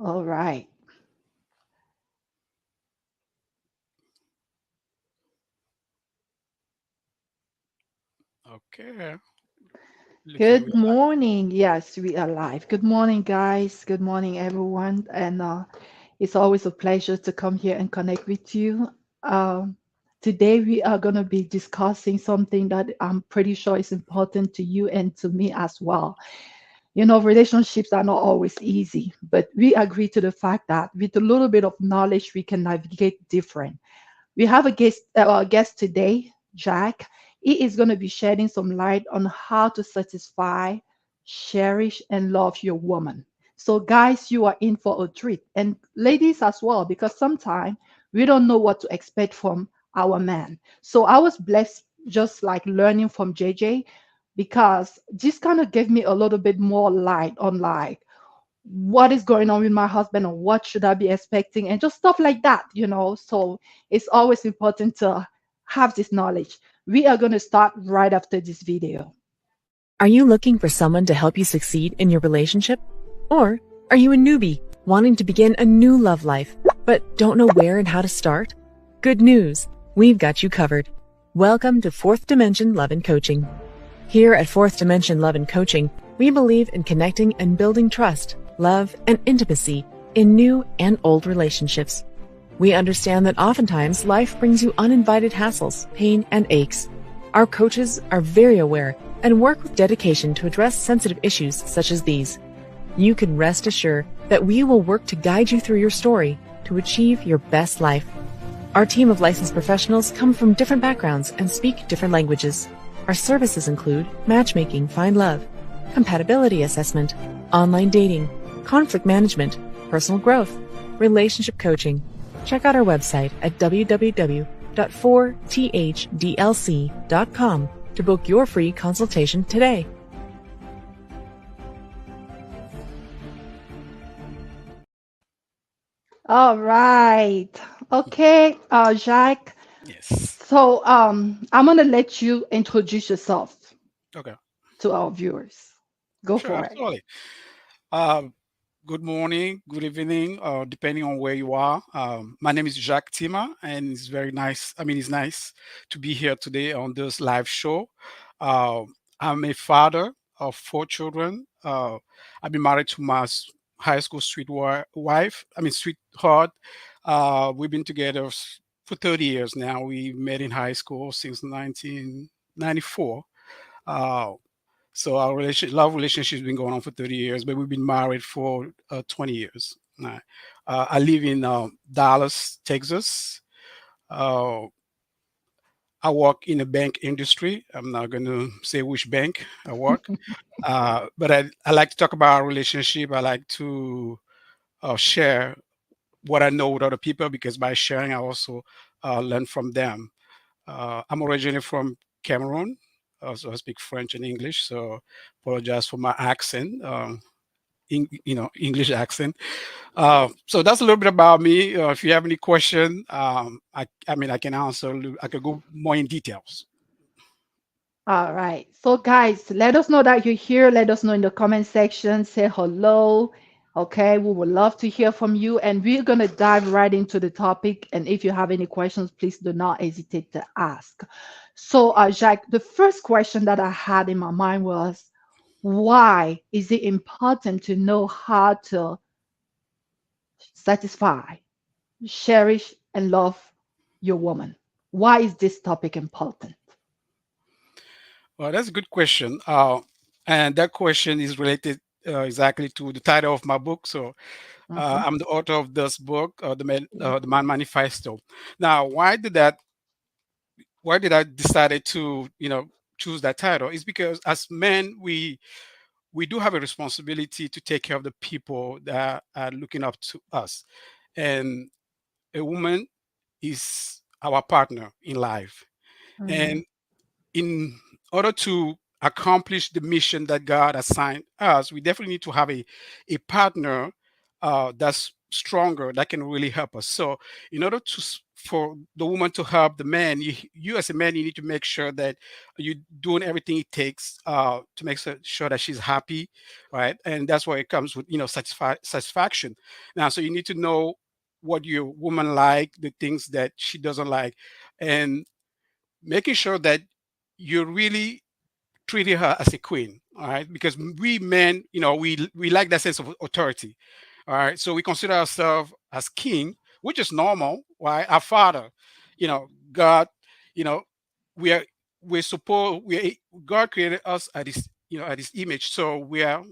All right. Okay. Looks like Good we morning. Yes, we are live. Good morning, guys. Good morning, everyone. And it's always a pleasure to come here and connect with you. Um, Today, we are going to be discussing something that I'm pretty sure is important to you and to me as well. You know, relationships are not always easy, but we agree to the fact that with a little bit of knowledge, we can navigate different. We have a guest today, Jack. He is going to be shedding some light on how to satisfy, cherish, and love your woman. So, guys, you are in for a treat, and ladies as well, because sometimes we don't know what to expect from our man. So, I was blessed just like learning from JJ because this kind of gave me a little bit more light on like what is going on with my husband or what should I be expecting and just stuff like that. So it's always important to have this knowledge. We are going to start right after this video. Are you looking for someone to help you succeed in your relationship? Or are you a newbie wanting to begin a new love life, but don't know where and how to start? Good news, we've got you covered. Welcome to Fourth Dimension Love and Coaching. Here at Fourth Dimension Love and Coaching, we believe in connecting and building trust, love, and intimacy in new and old relationships. We understand that oftentimes life brings you uninvited hassles, pain, and aches. Our coaches are very aware and work with dedication to address sensitive issues such as these. You can rest assured that we will work to guide you through your story to achieve your best life. Our team of licensed professionals come from different backgrounds and speak different languages. Our services include matchmaking, find love, compatibility assessment, online dating, conflict management, personal growth, relationship coaching. Check out our website at www.4thdlc.com to book your free consultation today. All right. Okay, Jack. Yes. So I'm going to let you introduce yourself Okay. to our viewers. Go Sure, for it. absolutely. Uh, Good morning, good evening, depending on where you are. My name is Jacques Tima, and it's very nice. I mean, it's nice to be here today on this live show. Uh, I'm a father of four children. I've been married to my high school wife. I mean, sweetheart. We've been together for 30 years now. We met in high school since 1994. Uh, so our love relationship's been going on for 30 years, but we've been married for 20 years. I live in Dallas, Texas. Uh, I work in the bank industry. I'm not going to say which bank I work, but I like to talk about our relationship. I like to share what I know with other people because by sharing, I also learn from them. I'm originally from Cameroon, so I speak French and English. So apologize for my accent, English accent. So that's a little bit about me. If you have any question, I mean, I can answer. I could go more in details. All right. So, guys, let us know that you're here. Let us know in the comment section. Say hello. Okay. We would love to hear from you. And we're going to dive right into the topic. And if you have any questions, please do not hesitate to ask. So, Jacques, the first question that I had in my mind was why is it important to know how to satisfy, cherish, and love your woman? Why is this topic important? Well, that's a good question. And that question is related exactly to the title of my book. So Mhm. I'm the author of this book, the Man Manifesto. Now, why did I decided to choose that title? Is because as men we do have a responsibility to take care of the people that are looking up to us, and a woman is our partner in life. Mhm. And in order to accomplish the mission that God assigned us, we definitely need to have a partner that's stronger that can really help us. So, in order to for the woman to help the man, you as a man, you need to make sure that you're doing everything it takes to make sure that she's happy, right? And that's where it comes with, satisfaction. Now, so you need to know what your woman like, the things that she doesn't like, and making sure that you're really treating her as a queen. All right, because we men, we like that sense of authority. All right, so we consider ourselves as king, which is normal. Right, our father, God, you know, we are we're supposed we God created us at His at His image, so we are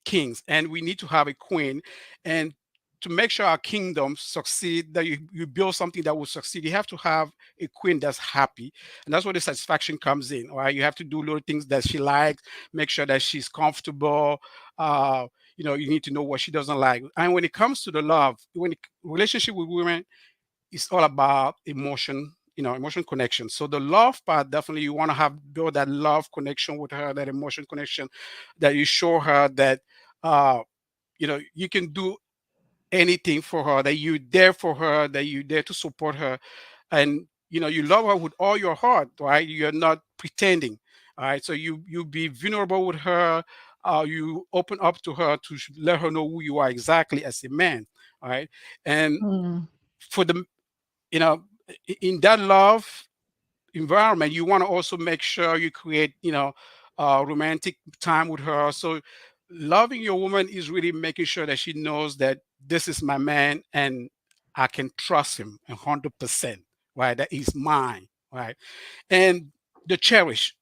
kings, and we need to have a queen. And to make sure our kingdom succeed, that you build something that will succeed, you have to have a queen that's happy. And that's where the satisfaction comes in. Right, you have to do little things that she likes, make sure that she's comfortable. You need to know what she doesn't like. And when it comes to the love, relationship with women, it's all about emotion, emotion connection. So the love part, definitely you want to have build that love connection with her, that emotion connection, that you show her that uh you can do anything for her, that you're there for her, that you're there to support her, and you love her with all your heart, right? You're not pretending. All right, so you be vulnerable with her. You open up to her to let her know who you are exactly as a man. All right, and Mm. for the you know in that love environment, you want to also make sure you create romantic time with her. So loving your woman is really making sure that she knows that this is my man and I can trust him 100%, right? That he's mine, right? And the cherish,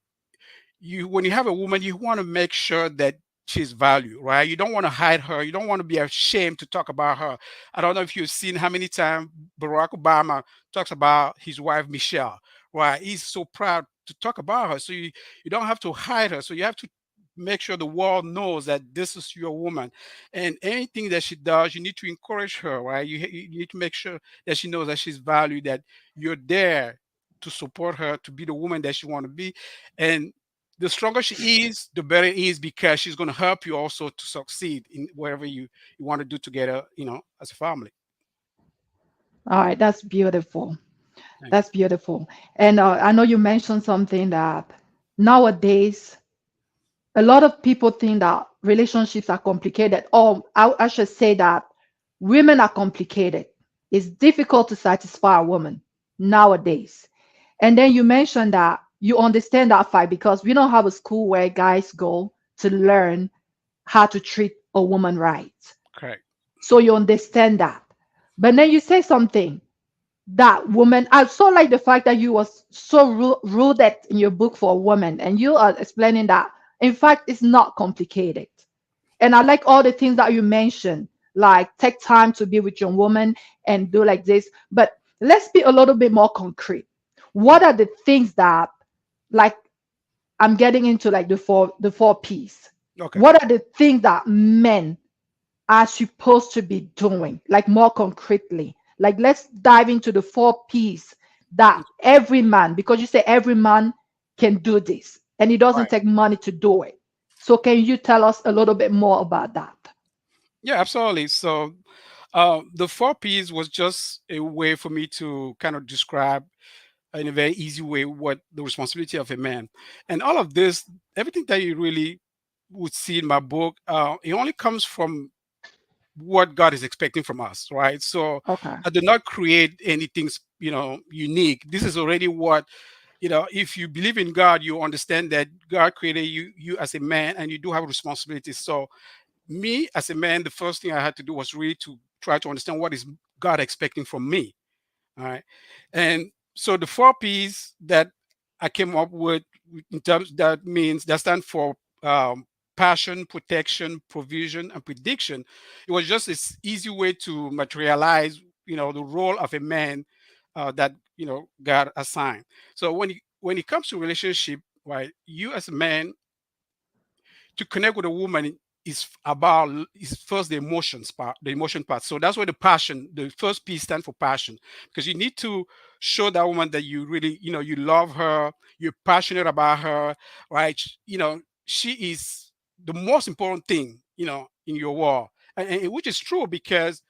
when you have a woman, you want to make sure that she's valued, right? You don't want to hide her. You don't want to be ashamed to talk about her. I don't know if you've seen how many times Barack Obama talks about his wife Michelle, right? He's so proud to talk about her. So you don't have to hide her. So you have to make sure the world knows that this is your woman, and anything that she does, you need to encourage her, right? You need to make sure that she knows that she's valued, that you're there to support her to be the woman that she want to be. And the stronger she is, the better it is, because she's going to help you also to succeed in whatever you want to do together, as a family. All right, that's beautiful. Thank That's beautiful. And I know you mentioned something that nowadays a lot of people think that relationships are complicated. Or I should say that women are complicated. It's difficult to satisfy a woman nowadays. And then you mentioned that you understand that fight because we don't have a school where guys go to learn how to treat a woman right. you. Correct. So you understand that. But then you say something that woman. I so like the fact that you was so rooted in your book for a woman, and you are explaining that in fact it's not complicated. And I like all the things that you mentioned, like take time to be with your woman and do like this. But let's be a little bit more concrete. What are the things that, like, I'm getting into like the four P's. Okay. What are the things that men are supposed to be doing, like more concretely? Like, let's dive into the four P's that every man, because you say every man can do this and it doesn't Right. take money to do it. So, can you tell us a little bit more about that? Yeah, absolutely. So the 4 P's was just a way for me to kind of describe in a very easy way what the responsibility of a man, and all of this, everything that you really would see in my book, it only comes from what God is expecting from us, right? So Okay. I did not create anything, unique. This is already what, if you believe in God, you understand that God created you as a man, and you do have responsibilities. So me as a man, the first thing I had to do was really to try to understand what is God expecting from me. All right. And so the 4 P's that I came up with, in terms, that stand for passion, protection, provision, and prediction. It was just this easy way to materialize, the role of a man that God assigned. So when it comes to relationship, right, you as a man, to connect with a woman is first the emotion part. So that's where the passion, the first P stand for passion, because you need to show that woman that you really, you love her, you're passionate about her, right? She is the most important thing, in your world, and which is true, because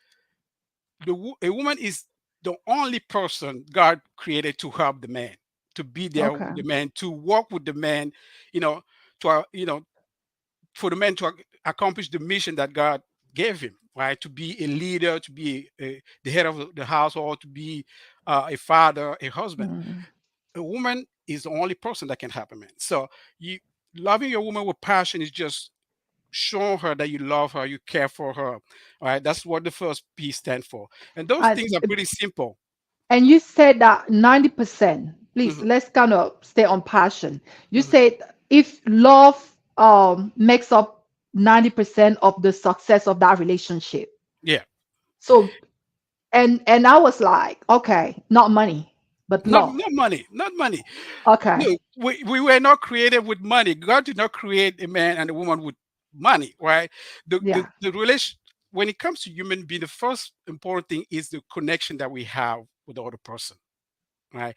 a woman is the only person God created to help the man, to be there with Okay. the man, to walk with the man, you know, for the man to accomplish the mission that God gave him, right? To be a leader, to be the head of the household, to be a father, a husband. Mm. A woman is the only person that can help a man. So you loving your woman with passion is just showing her that you love her, you care for her. All right, that's what the first P stands for. And those And things are pretty simple. and you said that 90%. Please, Mhm, let's kind of stay on passion. You mhm. said if love makes up 90% of the success of that relationship. Yeah, So and I was like, okay, not money, but love. not money, not money. Okay. No, we were not created with money. God did not create a man and a woman with money, right? Yeah. The relation, when it comes to human being, the first important thing is the connection that we have with the other person, right?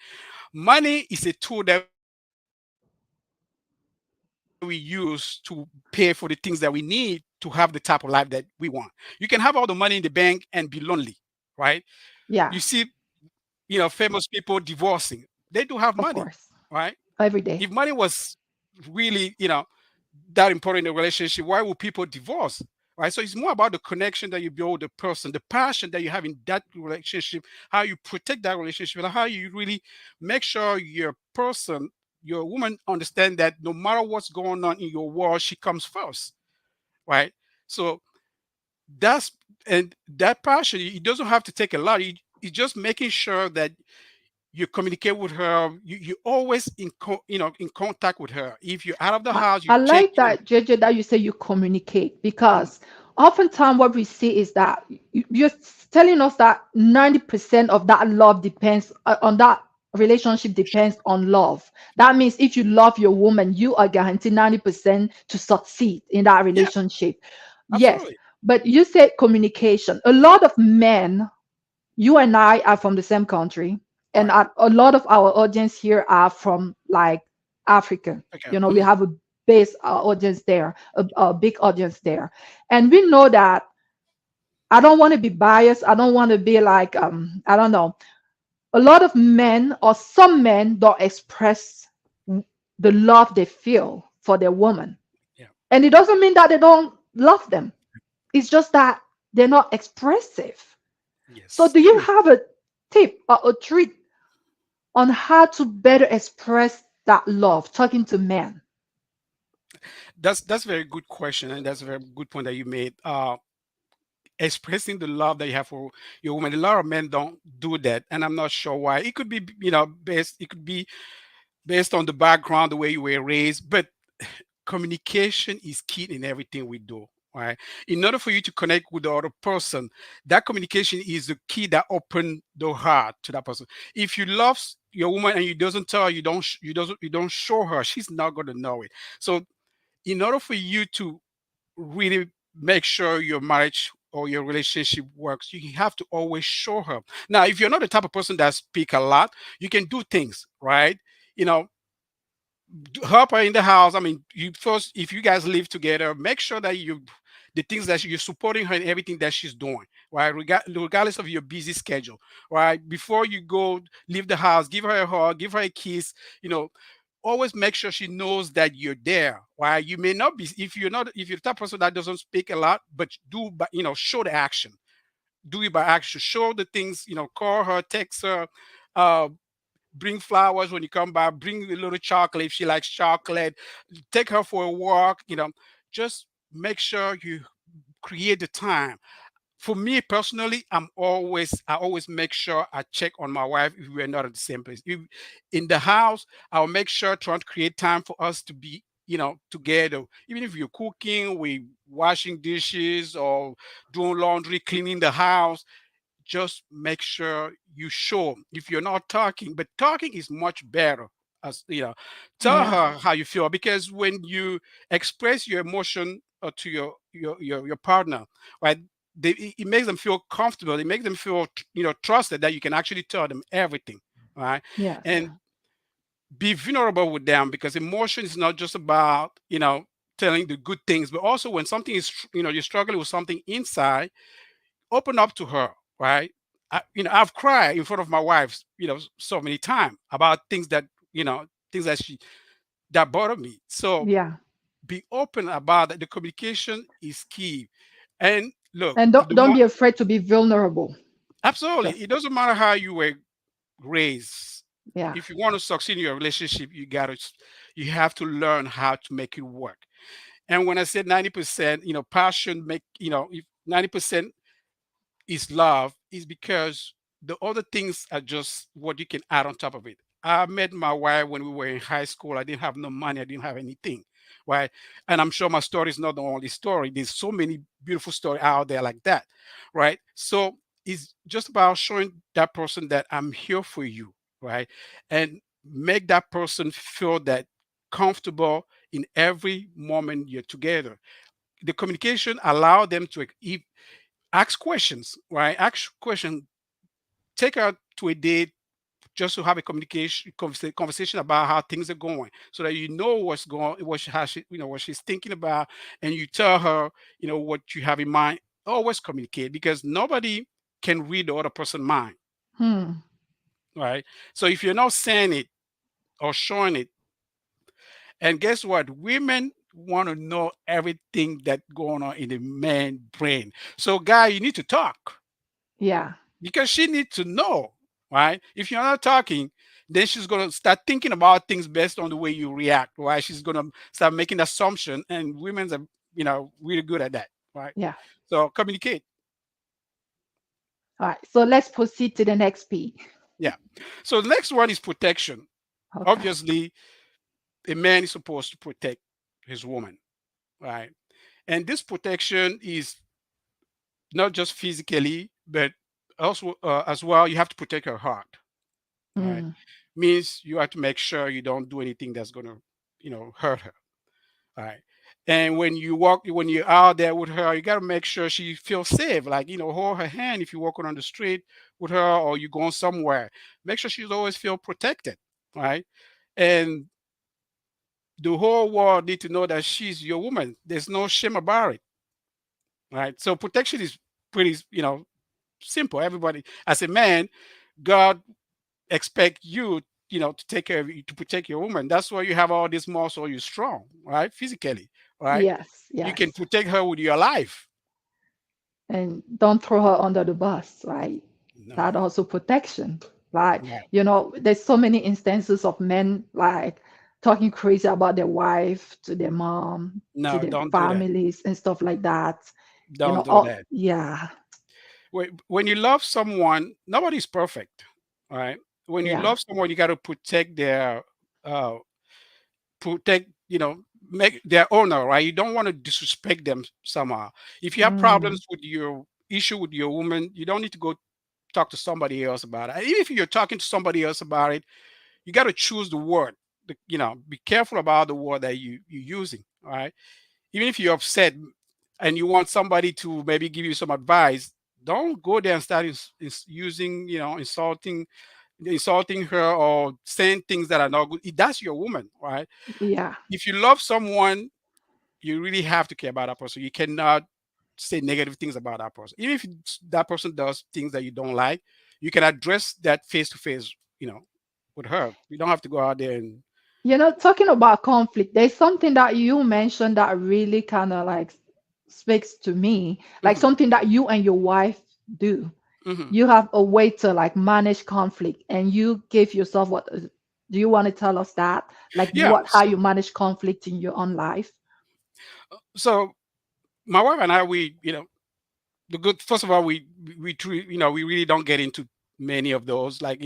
Money is a tool that we use to pay for the things that we need to have the type of life that we want. You can have all the money in the bank and be lonely, right? You see, Yeah. famous people divorcing. They do have money, Of right? course. If Every money day. was really, that important in a relationship, why would people divorce? Right. So it's more about the connection that you build with the person, the passion that you have in that relationship, how you protect that relationship, and how you really make sure your person, your woman understand that no matter what's going on in your world, she comes first. Right. So that's and that passion, it doesn't have to take a lot. It's just making sure that you communicate with her. You always in contact with her. If you're out of the house, you I check like in. that, JJ, that you say you communicate Mhm. because oftentimes what we see is that you're telling us that 90% of that love depends on that relationship depends on love. That means if you love your woman, you are guaranteed 90% to succeed in that Yeah, relationship. Yes, absolutely. but you said communication. A lot of men, you and I are from the same country, All and right. a lot of our audience here are from like Africa. Okay. You know, we have a base audience there, a big audience there, and we know that. I don't want to be biased. I don't want to be like I don't know. A lot of men or some men don't express the love they feel for their woman, Yeah. and it doesn't mean that they don't love them. It's just that they're not expressive. So, Yes. do you have a tip or a trick on how to better express that love talking to men? That's a very good question, and that's a very good point that you made. Expressing the love that you have for your woman. A lot of men don't do that, and I'm not sure why. It could be, based. It could be based on the background, the way you were raised, but communication is key in everything we do. Right. In order for you to connect with the other person, that communication is the key that open the heart to that person. If you love your woman and you doesn't tell her, you don't show her, she's not going to know it. So in order for you to really make sure your marriage or your relationship works, you have to always show her. Now, if you're not the type of person that speak a lot, you can do things, right? You know, help her in the house. I mean, you first, if you guys live together, make sure that the things that you're supporting her in everything that she's doing, right? Regardless of your busy schedule, right? Before you go leave the house, give her a hug, give her a kiss, you know, always make sure she knows that you're there. Right? You may not be if you're the type of person that doesn't speak a lot, but do but show the action. Do it by action. Show the things, call her, text her, uh, bring flowers when you come back, bring a little chocolate if she likes chocolate, take her for a walk, just make sure you create the time. For me personally, I always make sure I check on my wife if we're not at the same place. If in the house, I'll make sure trying to create time for us to be, together. Even if you're cooking, we washing dishes or doing laundry, cleaning the house, just make sure you show if you're not talking, but talking is much better. As tell Yeah. her how you feel, because when you express your emotion to your partner, right, it makes them feel comfortable. It makes them feel trusted, that you can actually tell them everything, right? Yes. And be vulnerable with them, because emotion is not just about telling the good things, but also when something is you're struggling with something inside, open up to her, right? I've cried in front of my wife, so many times about things that, things that bother me. So Yeah. be open about that. The communication is key. And look, And the don't more be afraid to be vulnerable. absolutely, Just it doesn't matter how you were raised. yeah. If you want to succeed in your relationship, you have to learn how to make it work. And when I said 90%, passion make, if 90% is love, is because the other things are just what you can add on top of it. I met my wife when we were in high school. I didn't have no money. I didn't have anything, right? And I'm sure my story is not the only story. There's so many beautiful stories out there like that, right? So it's just about showing that person that I'm here for you, right? And make that person feel that comfortable in every moment you're together. The communication allow them to ask questions, right? Ask questions. Take her to a date just to have a conversation about how things are going, so that you know what's going, what she has, what she's thinking about, and you tell her, what you have in mind. Always communicate, because nobody can read the other person's mind, Hmm. right? So if you're not saying it or showing it, and guess what? Women want to know everything that going on in the man brain. So guy, you need to talk, Yeah. because she needs to know, right? If you're not talking, then she's gonna start thinking about things based on the way you react, right? She's gonna start making assumption, and women's are, really good at that, right? Yeah. So communicate. All right. So let's proceed to the next P. Yeah. So the next one is protection. Okay. Obviously, a man is supposed to protect his woman, right? And this protection is not just physically, but also, as well, you have to protect her heart, right? Mm. Means you have to make sure you don't do anything that's going to, hurt her. All right. And when you're out there with her, you got to make sure she feels safe. Like, hold her hand if you're walking on the street with her, or you're going somewhere. Make sure she's always feel protected. Right. And the whole world need to know that she's your woman. There's no shame about it. Right. So protection is pretty, simple. Everybody, as a man, God expect you, to take care of you, to protect your woman. That's why you have all this muscle. You're strong, right? Physically, right? Yes. You can Yes. protect her with your life. And don't throw her under the bus, right? No, That also protection. Like, right. there's so many instances of men like talking crazy about their wife to their mom, to No, their don't do that. families and stuff like that. Don't do Oh that. yeah, When you love someone, nobody's perfect, right? When you yeah. love someone, you got to uh, protect, make their honor, right? You don't want to disrespect them somehow. If you have Mm, problems with your issue with your woman, you don't need to go talk to somebody else about it. Even if you're talking to somebody else about it, you got to choose the word. Be careful about the word that you're using. All right. Even if you're upset and you want somebody to maybe give you some advice, don't go there and start using, insulting her or saying things that are not good. That's your woman, right? yeah. If you love someone, you really have to care about that person. You cannot say negative things about that person. Even if that person does things that you don't like, you can address that face to face, with her. You don't have to go out there and Talking about conflict, there's something that you mentioned that really kind of like speaks to me, like mhm, something that you and your wife do. mhm. You have a way to like manage conflict, and you gave yourself what? Do you want to tell us that? Like Yeah. how you manage conflict in your own life? So my wife and I, we, the good. First of all, we really don't get into many of those, like,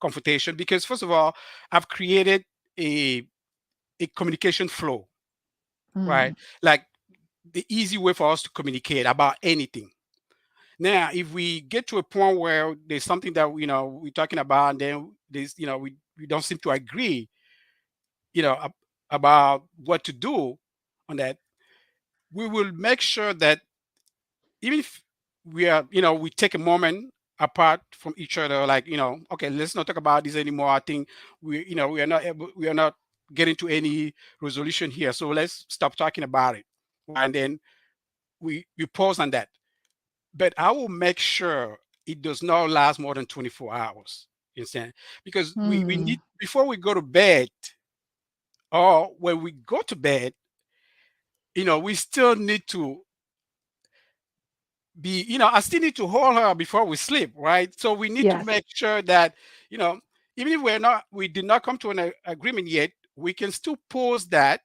confrontation, because first of all, I've created a a communication flow, right? Mm, Like the easy way for us to communicate about anything. Now, if we get to a point where there's something that we're talking about, and then there's we don't seem to agree, you know, ab- about what to do on that, we will make sure that even if we take a moment apart from each other, like, okay, let's not talk about this anymore. I think we are not getting to any resolution here, so let's stop talking about it, and then we pause on that. But I will make sure it does not last more than 24 hours. You understand? Because we Mm. need, before we go to bed, or when we go to bed, we still need to be, I still need to hold her before we sleep, right? So we need to Yes. make sure that, you know, even if we did not come to an agreement yet, we can still pause that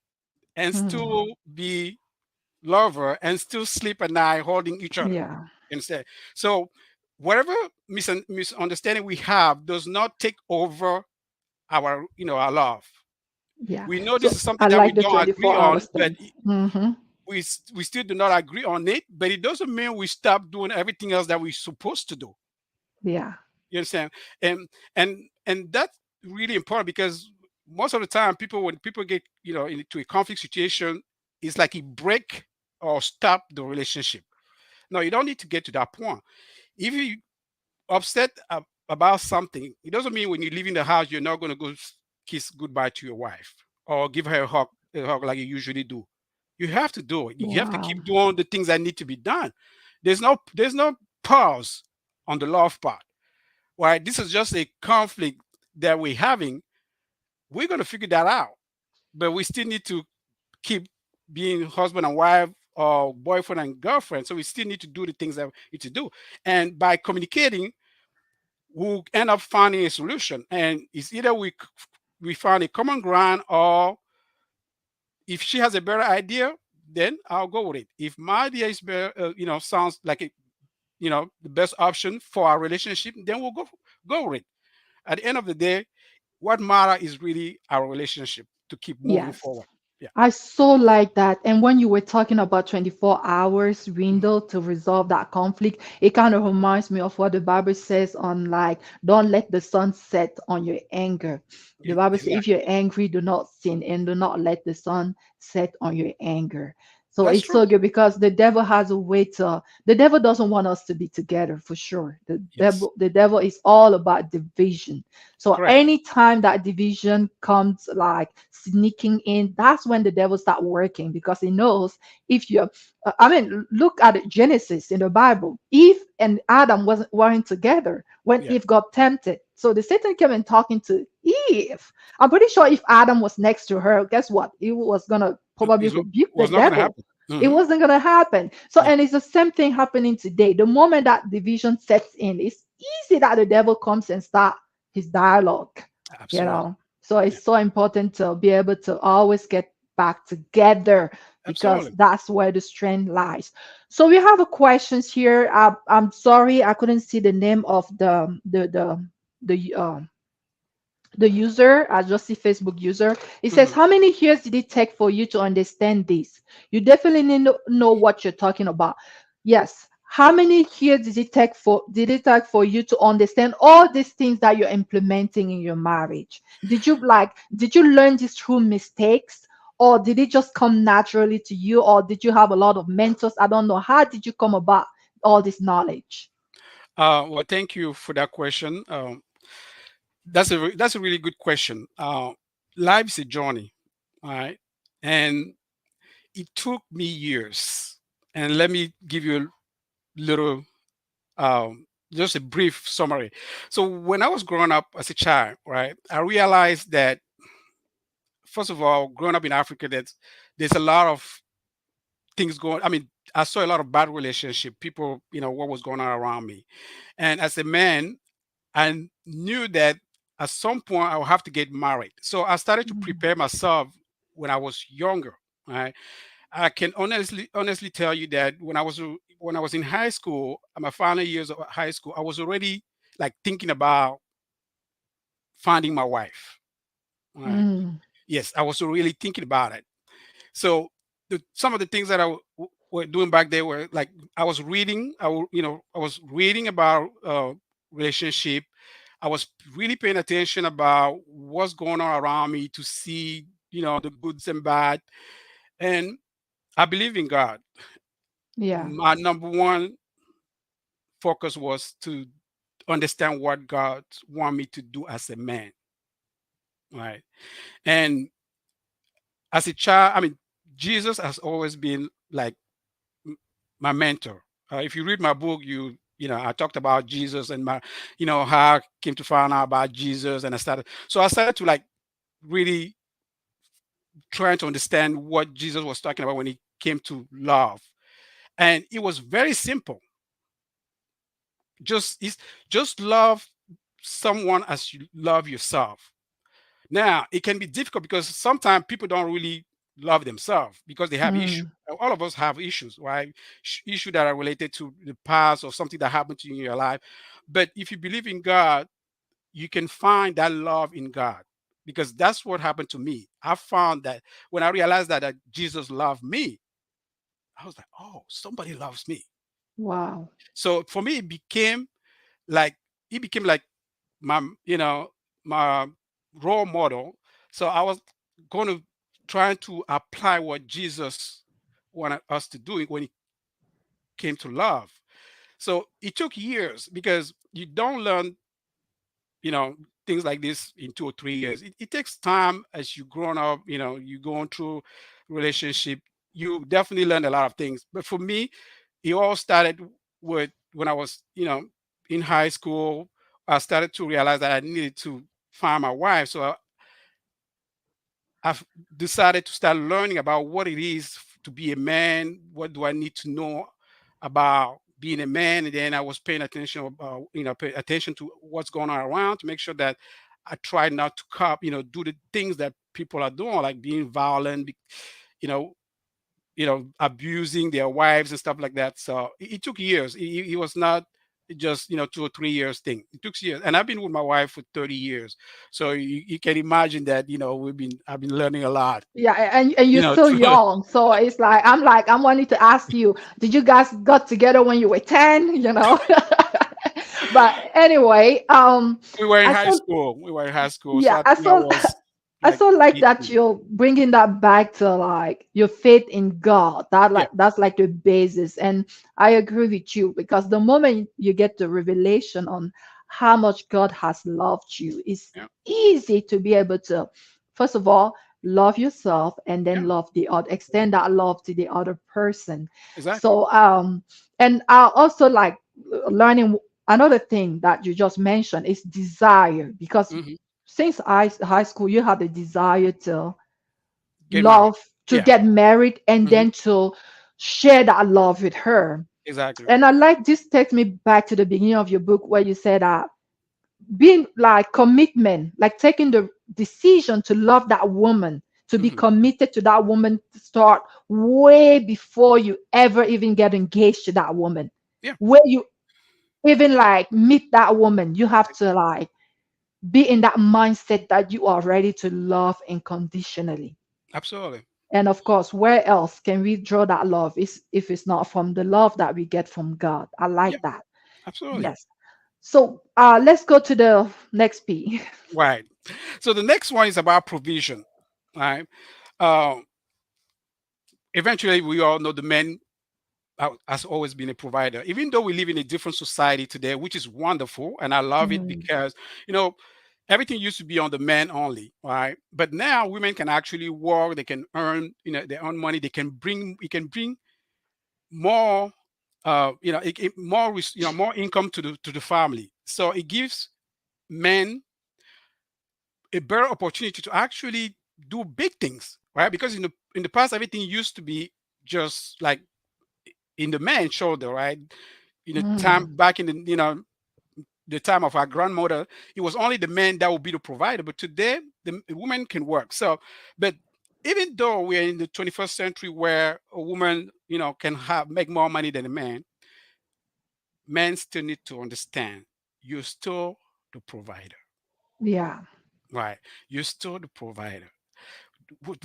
and Mm. still be lover and still sleep at night holding each other Yeah. instead. So whatever misunderstanding we have does not take over our love. Yeah. We know this So is something I that we like the don't agree 24 on, hours but thing. Hmm. we still do not agree on it, but it doesn't mean we stop doing everything else that we're supposed to do. Yeah. You understand? And that's really important, because most of the time, when people get into a conflict situation, it's like it break or stop the relationship. No, you don't need to get to that point. If you upset about something, it doesn't mean when you leave in the house you're not going to go kiss goodbye to your wife or give her a hug like you usually do. You have to do it. You have to Wow. keep doing the things that need to be done. There's no pause on the love part. Right? This is just a conflict that we're having. We're going to figure that out, but we still need to keep being husband and wife or boyfriend and girlfriend. So we still need to do the things that we need to do. And by communicating, we'll end up finding a solution. And it's either we find a common ground, or if she has a better idea, then I'll go with it. If my idea is better, sounds like the best option for our relationship, then we'll go with it. At the end of the day, what matter is really our relationship to keep moving Yes. forward. Yeah. I so like that. And when you were talking about 24 hours Mhm. window to resolve that conflict, it kind of reminds me of what the Bible says on like, don't let the sun set on your anger. The Bible says, if Exactly. you're angry, do not sin and do not let the sun set on your anger. So That's it's true. so good because the devil has a way to, the devil doesn't want us to be together for sure. The Yes. devil, the devil is all about division. So Correct. anytime that division comes like sneaking in, that's when the devil start working because he knows if you I mean, look at Genesis in the Bible. Eve and Adam weren't together when Yeah. Eve got tempted. So the Satan came and talking to Eve. I'm pretty sure if Adam was next to her, guess what? He was gonna probably It rebuke the was not going to devil. happen. It Hmm. wasn't gonna happen. So, Yeah. and it's the same thing happening today. The moment that division sets in, it's easy that the devil comes and start his dialogue, you Absolutely. know. So Yeah. it's so important to be able to always get back together because Absolutely. that's where the strength lies. So we have a questions here. I'm sorry I couldn't see the name of the the user. I just see Facebook user. It says, Hmm. "How many years did it take for you to understand this?" You definitely need to know what you're talking about. Yes. How many years did it take for you to understand all these things that you're implementing in your marriage? Did you learn this through mistakes, or did it just come naturally to you, or did you have a lot of mentors? I don't know. How did you come about all this knowledge? Well, thank you for that question. That's a really good question. Life is a journey, all right, and it took me years. And let me give you a little, just a brief summary. So when I was growing up as a child, right, I realized that, first of all, growing up in Africa, that there's a lot of things going. I mean, I saw a lot of bad relationship. People, what was going on around me, and as a man, I knew that at some point I would have to get married. So I started to Mm. prepare myself when I was younger. Right? I can honestly tell you that when I was in high school, my final years of high school, I was already like thinking about finding my wife. Right? Mm. Yes, I was really thinking about it. So some of the things that were doing back there were like I was reading. I was reading about relationship. I was really paying attention about what's going on around me to see the goods and bad. And I believe in God. Yeah. My number one focus was to understand what God want me to do as a man. Right. And as a child, I mean, Jesus has always been like my mentor. If you read my book, I talked about Jesus and my, how I came to find out about Jesus, and I started to like really trying to understand what Jesus was talking about when he came to love. And it was very simple. Just love someone as you love yourself. Now, it can be difficult because sometimes people don't really love themselves because they have issues. Mm. All of us have issues, right? Issues that are related to the past or something that happened to you in your life. But if you believe in God, you can find that love in God, because that's what happened to me. I found that when I realized that Jesus loved me, I was like, oh, somebody loves me. Wow. So for me, like it became like my my role model. So I was going to try to apply what Jesus wanted us to do when it came to love. So it took years because you don't learn you know things like this in 2 or 3 years. It takes time as you grown up, you going through relationship. You definitely learn a lot of things, but for me, it all started with when I was in high school. I started to realize that I needed to find my wife. So I've decided to start learning about what it is to be a man. What do I need to know about being a man? And then I was paying attention, pay attention to what's going on around to make sure that I try not to do the things that people are doing, like being violent, you know, abusing their wives and stuff like that. So it took years. It was not just 2 or 3 years thing. It took years, and I've been with my wife for 30 years. So you can imagine that I've been learning a lot. Yeah, and you're still young, so it's like I'm wanting to ask you, did you guys got together when you were 10? But anyway, We were in I high saw, school. We were in high school, so yeah, I think I was I like so like that 18. you're bringing that back to like your faith in God. Yeah, That's like the basis, and I agree with you because the moment you get the revelation on how much God has loved you, it's yeah, easy to be able to, first of all, love yourself and yeah, then love the other, extend that love to the other person. exactly. So and I also like learning another thing that you just mentioned is desire because Hmm. since high school, you had a desire to Get married. love, to Yeah, get married, and hmm, then to share that love with her. exactly. And I like this takes me back to the beginning of your book where you said that being like commitment, like taking the decision to love that woman, to be Hmm. committed to that woman, to start way before you ever even get engaged to that woman. Yeah, Where you even like meet that woman, you have to like be in that mindset that you are ready to love unconditionally. absolutely. And of course, where else can we draw that love is if it's not from the love that we get from God? I Yeah, like that. absolutely. Yes. So let's go to the next P. Right. So the next one is about provision. Right. Um, Eventually, we all know the man has always been a provider, even though we live in a different society today, which is wonderful. And I love it Mm, because, you know, everything used to be on the men only, right? But now women can actually work, they can earn, they earn money, it can bring more, more income to the family. So it gives men a better opportunity to actually do big things, right? Because in the past, everything used to be just like in the man's shoulder, right? In the time mm, back in the time of our grandmother, it was only the man that would be the provider. But today, the woman can work. So, but even though we're in the 21st century where a woman, can make more money than a man, men still need to understand you're still the provider, yeah. right? You're still the provider.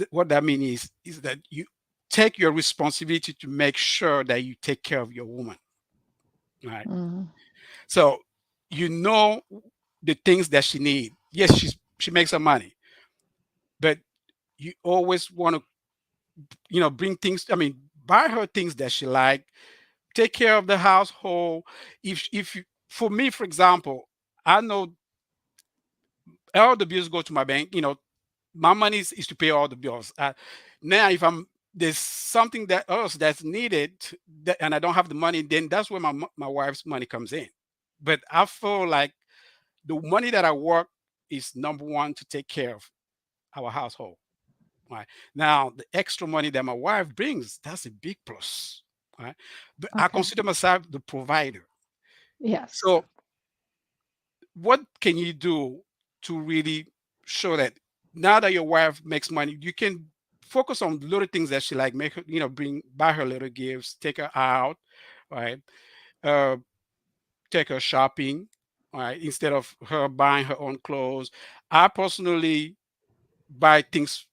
What that means is that you take your responsibility to make sure that you take care of your woman, right? Mm, So you know the things that she needs. Yes, she makes some money, but you always want to, bring things. I mean, buy her things that she like. Take care of the household. If you, for me, for example, I know all the bills go to my bank. My money is to pay all the bills. Now, if I'm there's something that else that's needed and I don't have the money, then that's where my wife's money comes in. But I feel like the money that I work is number one to take care of our household. Right now, the extra money that my wife brings, that's a big plus. Right, but I Okay. consider myself the provider. Yes. So, what can you do to really show that now that your wife makes money, you can focus on little things that she like, make her, bring buy her little gifts, take her out, right? Uh, take her shopping, right? Instead of her buying her own clothes. I personally buy things,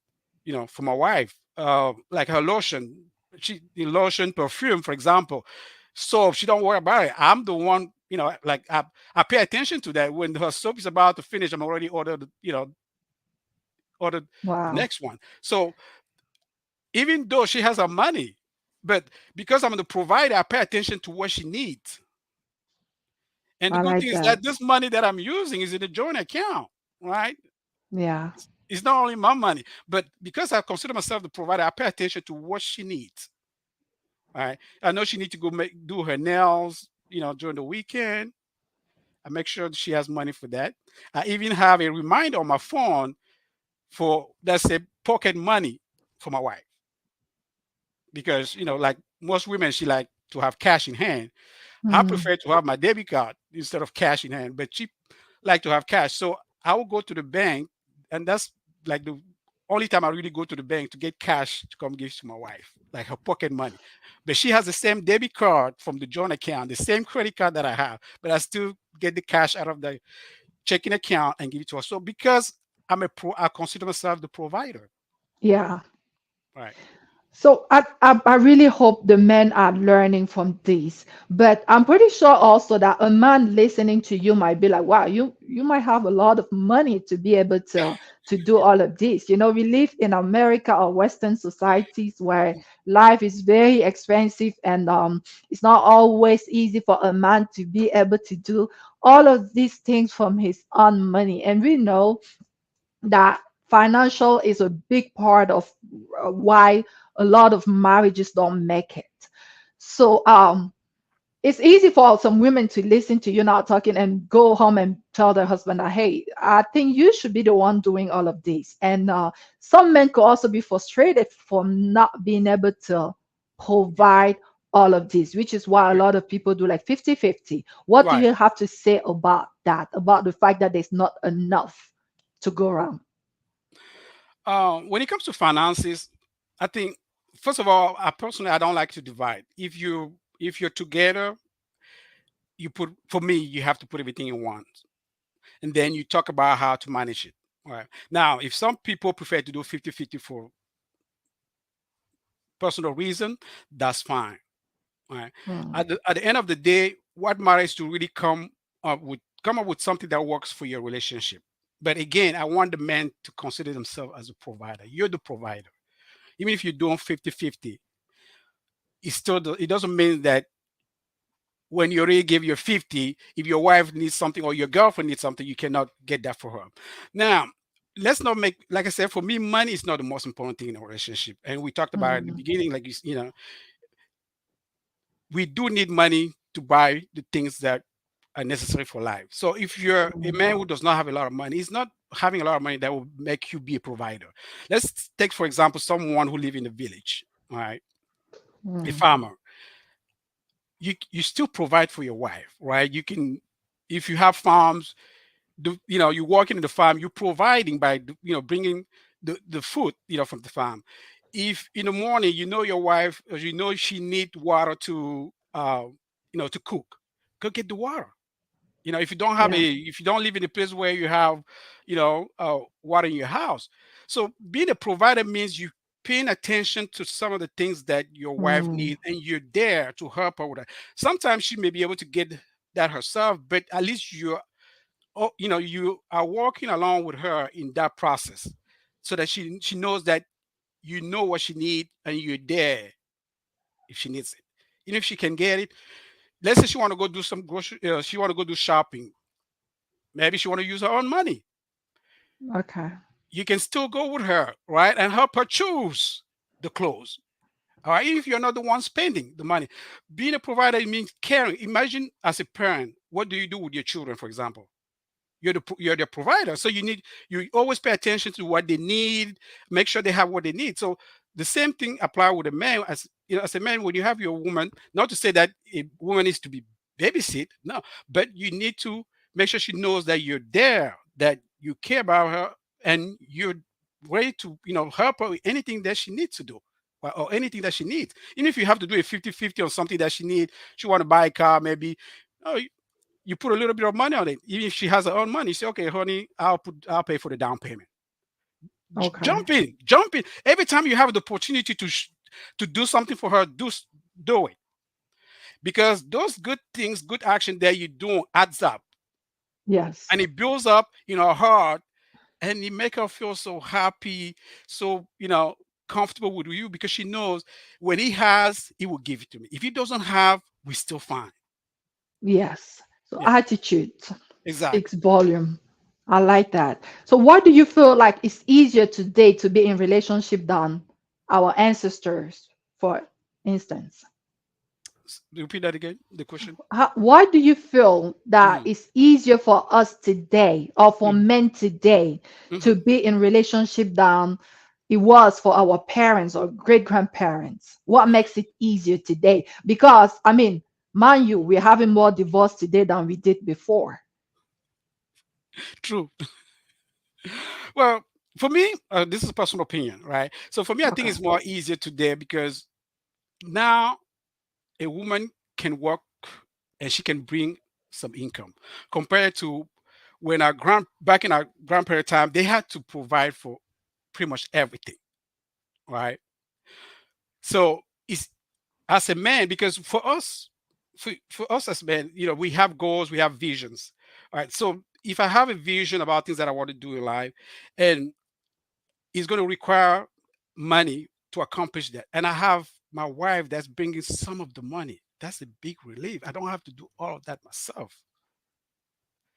for my wife, like her lotion. The lotion, perfume, for example. Soap, she don't worry about it. I'm the one, like I pay attention to that. When her soap is about to finish, I'm already ordered the Wow. next one. So even though she has her money, but because I'm the provider, I pay attention to what she needs. And the I good like thing is that. that this money that I'm using is in a joint account, right? Yeah. It's not only my money, but because I consider myself the provider, I pay attention to what she needs. Right? I know she needs to go do her nails, during the weekend. I make sure that she has money for that. I even have a reminder on my phone for, let's say, pocket money for my wife, because like most women, she like to have cash in hand. I Mm. prefer to have my debit card instead of cash in hand, but she like to have cash. So I will go to the bank, and that's like the only time I really go to the bank to get cash to come give to my wife, like her pocket money. But she has the same debit card from the joint account, the same credit card that I have, but I still get the cash out of the checking account and give it to her. So because I consider myself the provider, Yeah. right? So I really hope the men are learning from this. But I'm pretty sure also that a man listening to you might be like, wow, you might have a lot of money to be able to do all of this. We live in America or Western societies where life is very expensive, and it's not always easy for a man to be able to do all of these things from his own money. And we know that financial is a big part of why a lot of marriages don't make it. So it's easy for some women to listen to you not talking and go home and tell their husband that, hey, I think you should be the one doing all of this. And some men could also be frustrated for not being able to provide all of this, which is why a Okay. lot of people do like 50-50. What do Right. you have to say about that, about the fact that there's not enough to go around? When it comes to finances, I think first of all, I don't like to divide. If you're together, you put for me, you have to put everything in one, and then you talk about how to manage it. All right. Now, if some people prefer to do 50-50 for personal reason, that's fine. All right. Hmm. At the end of the day, what matters to really come up with something that works for your relationship. But again, I want the man to consider themselves as a provider. You're the provider. Even if you're doing 50-50, it doesn't mean that when you already give your 50, if your wife needs something or your girlfriend needs something, you cannot get that for her. Now, let's not make, like I said, for me, money is not the most important thing in a relationship. And we talked about it in the Hmm. beginning, like, we do need money to buy the things that are necessary for life. So if you're a man who does not have a lot of money, it's not having a lot of money that will make you be a provider. Let's take, for example, someone who live in a village, all right, a Hmm. farmer. You still provide for your wife, right? You can, if you have farms, you're working in the farm, you're providing by bringing the food from the farm. If in the morning your wife, or she need water to cook, go get the water. Yeah. If you don't live in a place where you have water in your house. So being a provider means you paying attention to some of the things that your wife Hmm. needs, and you're there to help her with that. Sometimes she may be able to get that herself, but at least you are walking along with her in that process, so that she knows that you know what she needs and you're there if she needs it. Even if she can get it, let's say she want to go do some grocery, she want to go do shopping. Maybe she want to use her own money. Okay. You can still go with her, right, and help her choose the clothes. All right, if you're not the one spending the money, being a provider, it means caring. Imagine as a parent, what do you do with your children, for example? You're the provider, so you always pay attention to what they need, make sure they have what they need. So the same thing apply with a man. As you know, as a man, when you have your woman, not to say that a woman needs to be babysit, no, but you need to make sure she knows that you're there, that you care about her, and you're ready to help her with anything that she needs to do, or anything that she needs. Even if you have to do a 50-50 on something that she needs, she want to buy a car, maybe. Oh, you put a little bit of money on it. Even if she has her own money, you say, okay, honey, I'll pay for the down payment. Okay. Jump in, jump in. Every time you have the opportunity to do something for her, do it, because those good things, good action that you do adds up, Yes. and it builds up in her heart, and it make her feel so happy, so comfortable with you, because she knows when he has, he will give it to me. If he doesn't have, we still fine. Yes. So Yeah, attitude speaks exactly. volume. I like that. So why do you feel like it's easier today to be in relationship than our ancestors, for instance? Repeat that again, the question. Why do you feel that Mhm, it's easier for us today or for mhm, men today to mhm. be in relationship than it was for our parents or great grandparents? What makes it easier today? Because I mean, mind you, we're having more divorce today than we did before. True. Well, for me, this is a personal opinion, right? So for me, I think Okay. it's more easier today because now a woman can work and she can bring some income compared to when our back in our grandparent time, they had to provide for pretty much everything, right? So it's as a man, because for us as men, we have goals, we have visions. All right. So if I have a vision about things that I want to do in life, and it's going to require money to accomplish that. And I have my wife that's bringing some of the money. That's a big relief. I don't have to do all of that myself.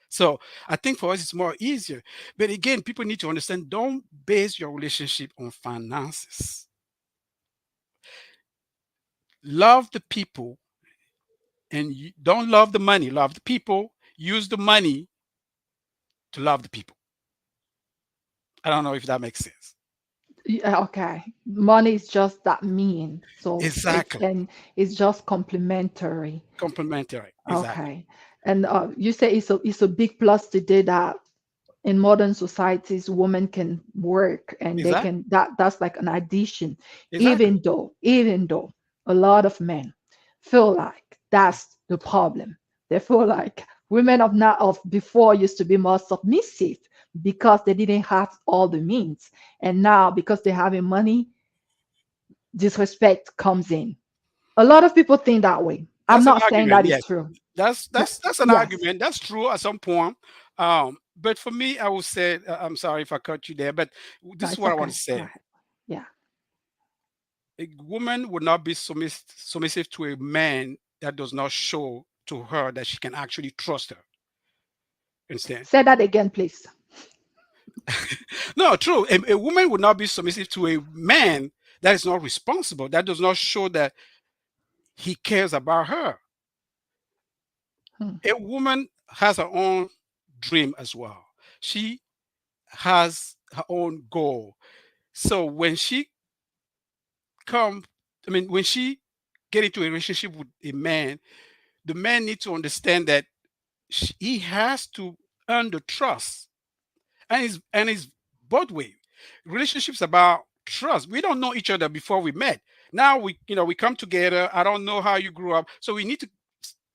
So I think for us it's more easier. But again, people need to understand, don't base your relationship on finances. Love the people, and you don't love the money. Love the people. Use the money to love the people. I don't know if that makes sense. Yeah, okay. Money is just that mean. So it Exactly. can it's just complementary. Complementary. Exactly. Okay. And you say it's a big plus today that in modern societies women can work and they Exactly. can that's like an addition, Exactly. even though a lot of men feel like that's the problem. They feel like women of now of before used to be more submissive because they didn't have all the means, and now because they're having money, disrespect comes in. A lot of people think that way. I'm That's an not saying argument. that Yes. is true. That's an Yes, argument. That's true at some point. But for me, I would say, I'm sorry if I cut you there, but no, this is it's what I want okay. to Go say. ahead. Yeah. A woman would not be submissive to a man that does not show to her that she can actually trust her. Understand? Say that again, please. No, true. A woman would not be submissive to a man that is not responsible, that does not show that he cares about her. Hmm. A woman has her own dream as well. She has her own goal. So when she come, when she get into a relationship with a man, the man needs to understand that he has to earn the trust, and it's both way. Relationships about trust. We don't know each other before we met. Now we come together. I don't know how you grew up, so we need to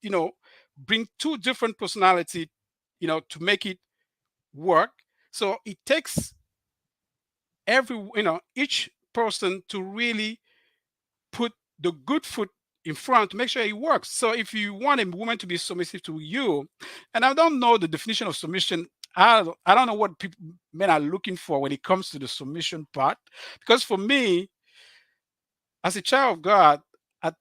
you know bring two different personality, to make it work. So it takes each person to really put the good foot in front to make sure it works. So if you want a woman to be submissive to you, and I don't know the definition of submission, I don't know what people men are looking for when it comes to the submission part. Because for me, as a child of God, I,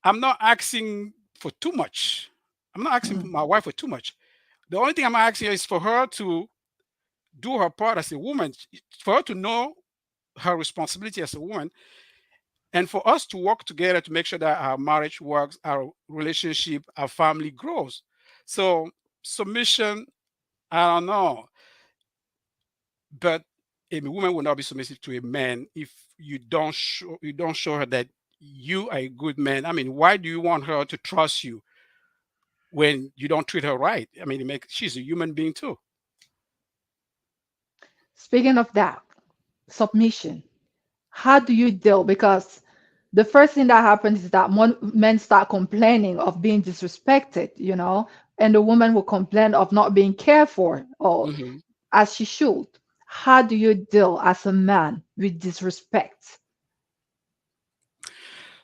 I'm not asking for too much. I'm not asking Hmm. my wife for too much. The only thing I'm asking is for her to do her part as a woman, for her to know her responsibility as a woman, and for us to work together to make sure that our marriage works, our relationship, our family grows. So submission, I don't know, but a woman will not be submissive to a man if you don't show her that you are a good man. I mean, why do you want her to trust you when you don't treat her right? I mean, she's a human being too. Speaking of that, submission. How do you deal? Because the first thing that happens is that men start complaining of being disrespected, and the woman will complain of not being cared for or Mhm. as she should. How do you deal as a man with disrespect?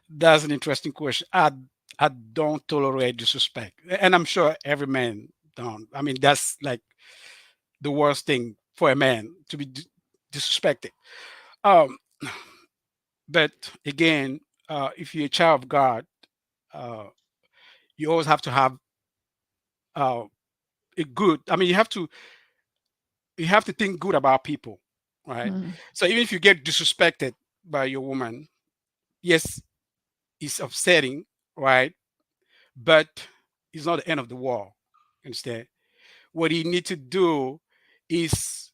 That's an interesting question. I don't tolerate disrespect, and I'm sure every man don't. I mean, that's like the worst thing for a man to be disrespected. Um, but again, if you're a child of God, uh, you always have to have uh, a good. I mean, you have to think good about people, right? Mm, So even if you get disrespected by your woman, yes, it's upsetting, right? But it's not the end of the world. Understand? What you need to do is,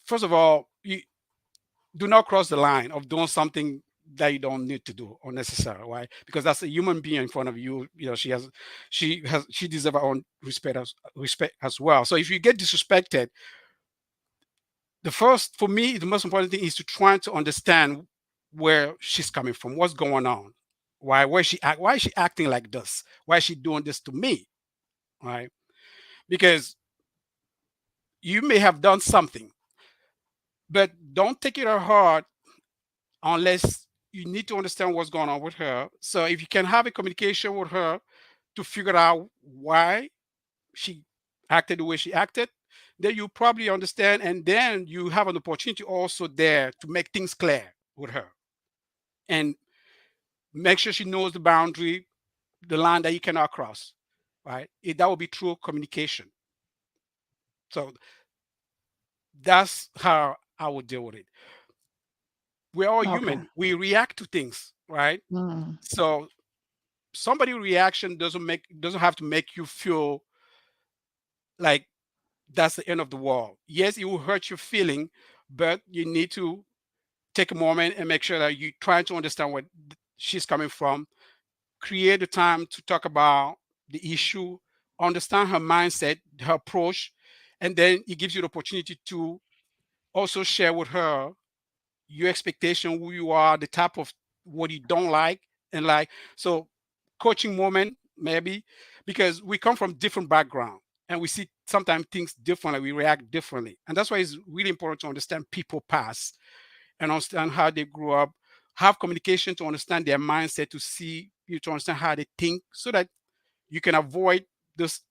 first of all, you do not cross the line of doing something that you don't need to do unnecessary, right? Because that's a human being in front of you. She deserves her own respect as well. So if you get disrespected, for me, the most important thing is to try to understand where she's coming from, what's going on, why is she acting like this, why is she doing this to me, right? Because you may have done something, but don't take it to heart unless you need to understand what's going on with her. So if you can have a communication with her to figure out why she acted the way she acted, then you probably understand, and then you have an opportunity also there to make things clear with her and make sure she knows the boundary, the line that you cannot cross, right? That will be true communication. So that's how I would deal with it. We're all okay. human. We react to things, right? Mm, So somebody reaction doesn't have to make you feel like that's the end of the world. Yes, it will hurt your feeling, but you need to take a moment and make sure that you try to understand where she's coming from. Create the time to talk about the issue, understand her mindset, her approach, and then it gives you the opportunity to also share with her your expectation, who you are, the type of what you don't like and like. So coaching moment maybe, because we come from different background and we see sometimes things differently, we react differently. And that's why it's really important to understand people past and understand how they grew up, have communication to understand their mindset, to understand how they think so that you can avoid this,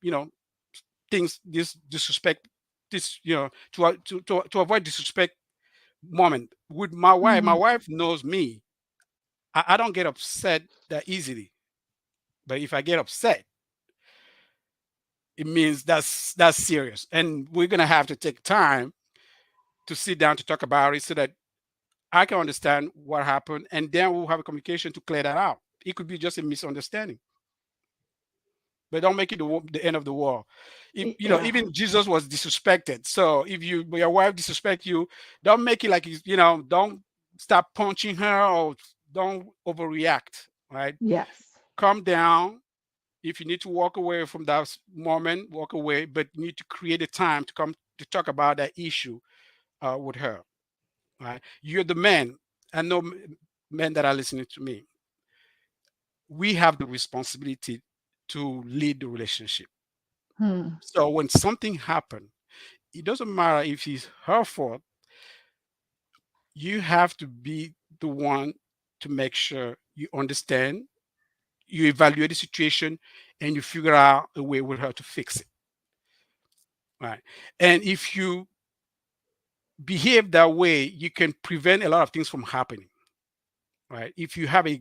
things, this disrespect, this, to avoid disrespect moment with my wife. My mm, wife knows me. I don't get upset that easily, but if I get upset, it means that's serious, and we're gonna have to take time to sit down to talk about it so that I can understand what happened, and then we'll have a communication to clear that out. It could be just a misunderstanding, but don't make it the end of the world. If, yeah. even Jesus was disrespected. So if your wife disrespect you, don't make it like don't stop punching her or don't overreact. Right? Yes. Calm down. If you need to walk away from that moment, walk away. But you need to create a time to come to talk about that issue with her. Right? You're the man. I know men that are listening to me. We have the responsibility to lead the relationship. Hmm. So when something happened, it doesn't matter if it's her fault, you have to be the one to make sure you understand, you evaluate the situation, and you figure out a way with her to fix it. Right. And if you behave that way, you can prevent a lot of things from happening. Right. If you have a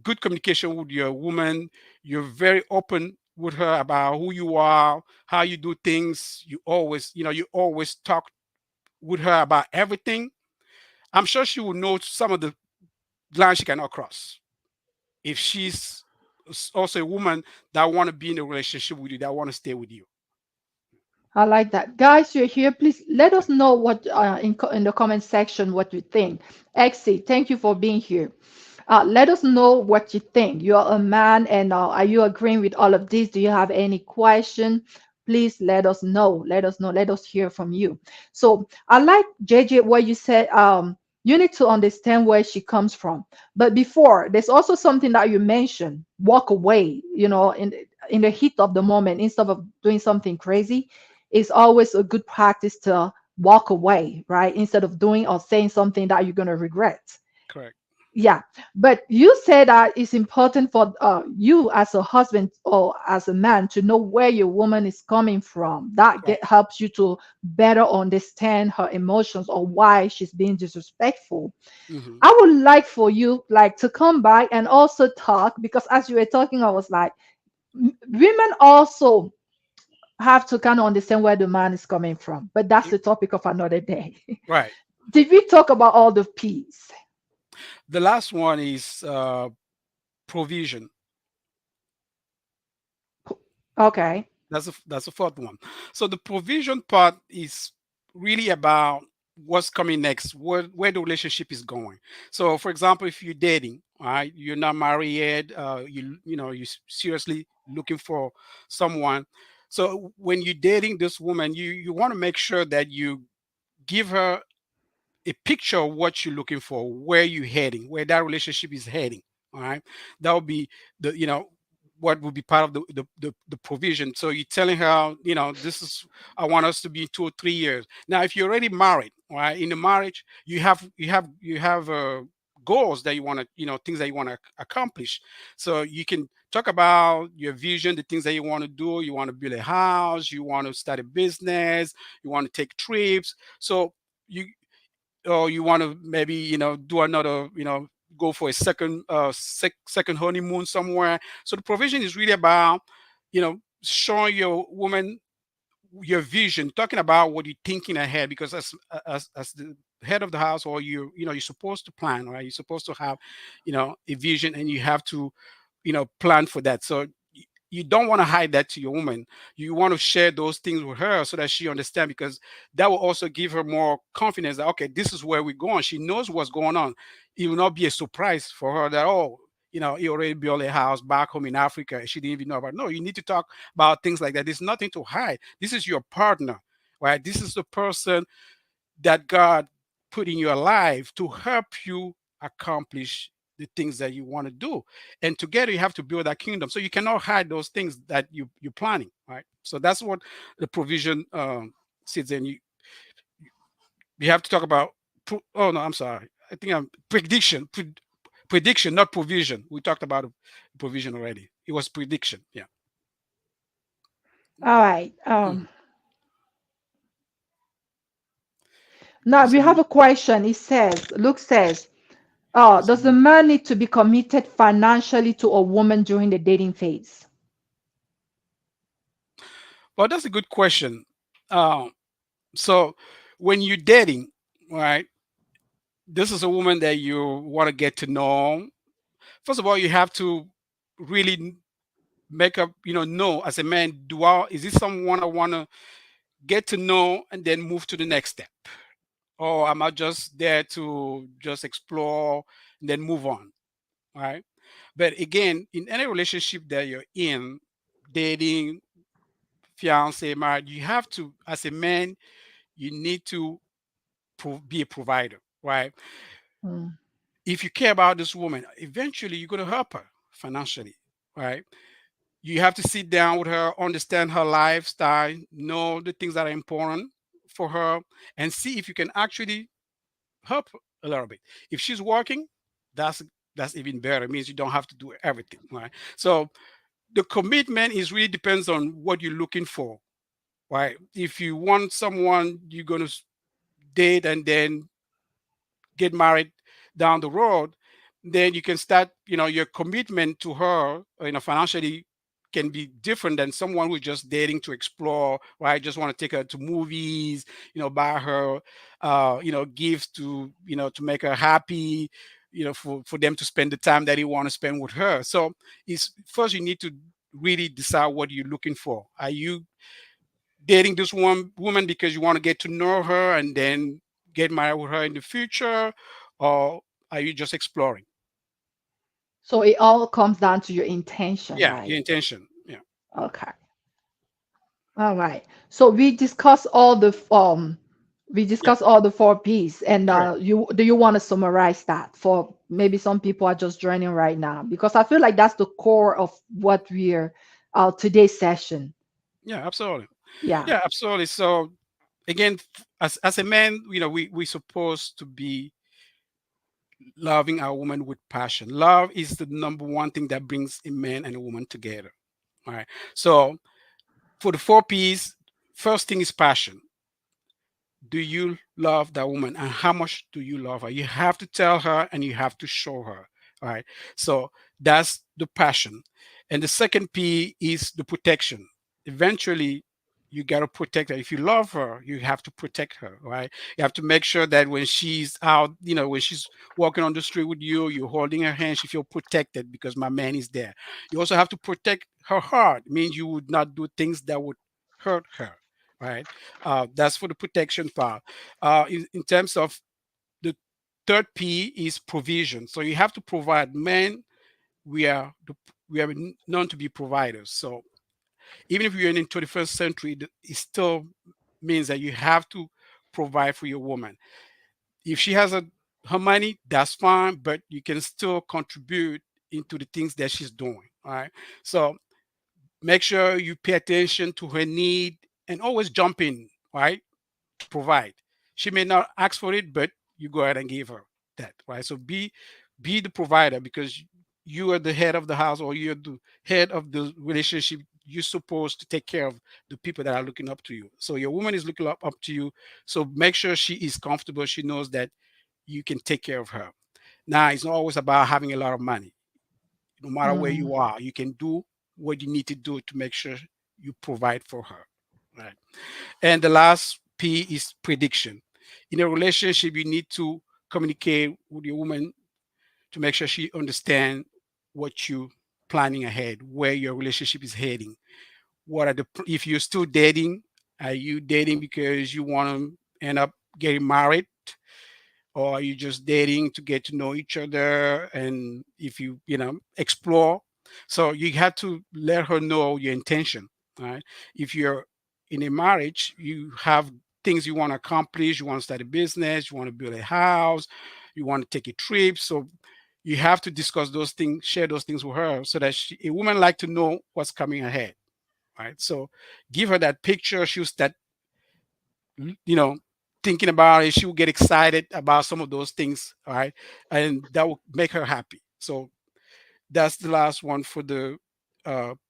good communication with your woman, you're very open with her about who you are, how you do things, you always talk with her about everything. I'm sure she will know some of the line she cannot cross. If she's also a woman that want to be in a relationship with you, that want to stay with you. I like that. Guys, you're here. Please let us know what in the comment section what you think. Exy, thank you for being here. Let us know what you think. You're a man, and are you agreeing with all of this? Do you have any question? Please let us know. Let us know. Let us hear from you. So I like JJ what you said. You need to understand where she comes from. But before, there's also something that you mentioned. Walk away. In the heat of the moment, instead of doing something crazy, it's always a good practice to walk away, right? Instead of doing or saying something that you're gonna regret. Correct. Yeah, but you said that it's important for you as a husband or as a man to know where your woman is coming from. That Right. helps you to better understand her emotions or why she's being disrespectful. Hmm. I would like for you like to come back and also talk, because as you were talking, I was like, women also have to kind of understand where the man is coming from. But that's the topic of another day. Right. Did we talk about all the P's? The last one is provision. Okay. That's the fourth one. So the provision part is really about what's coming next, where the relationship is going. So, for example, if you're dating, right, you're not married yet, you're seriously looking for someone. So when you're dating this woman, you want to make sure that you give her a picture of what you're looking for, where you're heading, where that relationship is heading. All right, that would be what would be part of the provision. So you're telling her, this is, I want us to be 2 or 3 years. Now, if you're already married, right, in the marriage, you have goals that you want to, things that you want to accomplish. So you can talk about your vision, the things that you want to do. You want to build a house, you want to start a business, you want to take trips. So you or you want to maybe do another, go for a second honeymoon somewhere. So the provision is really about showing your woman your vision, talking about what you're thinking ahead, because as the head of the house, or you're supposed to plan, right? You're supposed to have a vision, and you have to plan for that. So you don't want to hide that to your woman. You want to share those things with her so that she understands, because that will also give her more confidence that, okay, this is where we're going. She knows what's going on. It will not be a surprise for her that, oh, he already built a house back home in Africa. She didn't even know about. No, you need to talk about things like that. There's nothing to hide. This is your partner, right? This is the person that God put in your life to help you accomplish the things that you want to do. And together you have to build that kingdom. So you cannot hide those things that you're planning, right? So that's what the provision sits in. You have to talk about. Oh no, I'm sorry. I think I'm prediction, not provision. We talked about provision already. It was prediction. Yeah. All right. Mhm. Now we So, have a question. It says, Luke says, that's does the man need to be committed financially to a woman during the dating phase? well, that's a good question. Um, so when you're dating, right? This is a woman that you want to get to know. First of all, you have to really make up, know as a man, is this someone I want to get to know and then move to the next step? Or am I just there to just explore and then move on? Right. But again, in any relationship that you're in, dating, fiance, married, you have to, as a man, you need to be a provider, right? Mm, If you care about this woman, eventually you're going to help her financially, right? You have to sit down with her, understand her lifestyle, know the things that are important for her, and see if you can actually help a little bit. If she's working, that's that's even better. It means you don't have to do everything, right? So the commitment is really depends on what you're looking for, right? If you want someone you're going to date and then get married down the road, then you can start, your commitment to her, financially can be different than someone who's just dating to explore, right? Just want to take her to movies, buy her, gifts to make her happy. for them to spend the time that you want to spend with her. So it's first you need to really decide what you're looking for. Are you dating this one woman because you want to get to know her and then get married with her in the future, or are you just exploring? So it all comes down to your intention, Yeah, your right? intention. Yeah. Okay. All right. So we Yeah. discussed all the four P's, and Correct. you want to summarize that for maybe some people are just joining right now, because I feel like that's the core of what we're today's session. Yeah, absolutely. Yeah. Yeah, absolutely. So again, as a man, we supposed to be loving our woman with passion. Love is the number one thing that brings a man and a woman together. All right. So for the four P's, first thing is passion. Do you love that woman, and how much do you love her? You have to tell her and you have to show her. All right. So that's the passion. And the second P is the protection. Eventually, you got to protect her. If you love her, you have to protect her, right? You have to make sure that when she's out, when she's walking on the street with you, you're holding her hand, she feel protected because my man is there. You also have to protect her heart. It means you would not do things that would hurt her, right? That's for the protection part. In terms of the third P is provision. So you have to provide. Men, we are we are known to be providers. So even if you're in the 21st century, it still means that you have to provide for your woman. If she has her money, that's fine, but you can still contribute into the things that she's doing. All right. So make sure you pay attention to her need and always jump in, right? To provide. She may not ask for it, but you go ahead and give her that, right? So be the provider, because you are the head of the house, or you're the head of the relationship. You're supposed to take care of the people that are looking up to you. So your woman is looking up to you. So make sure she is comfortable. She knows that you can take care of her. Now, it's not always about having a lot of money. No matter where Mm. you are, you can do what you need to do to make sure you provide for her. Right. And the last P is prediction. In a relationship, you need to communicate with your woman to make sure she understands what you planning ahead, where your relationship is heading. What are if you're still dating, are you dating because you want to end up getting married? Or are you just dating to get to know each other, and if you explore? So you have to let her know your intention, right? If you're in a marriage, you have things you want to accomplish. You want to start a business, you want to build a house, you want to take a trip. So you have to discuss those things, share those things with her, so that a woman like to know what's coming ahead, right? So give her that picture. She'll start you know, thinking about it. She will get excited about some of those things, all right? And that will make her happy. So that's the last one for the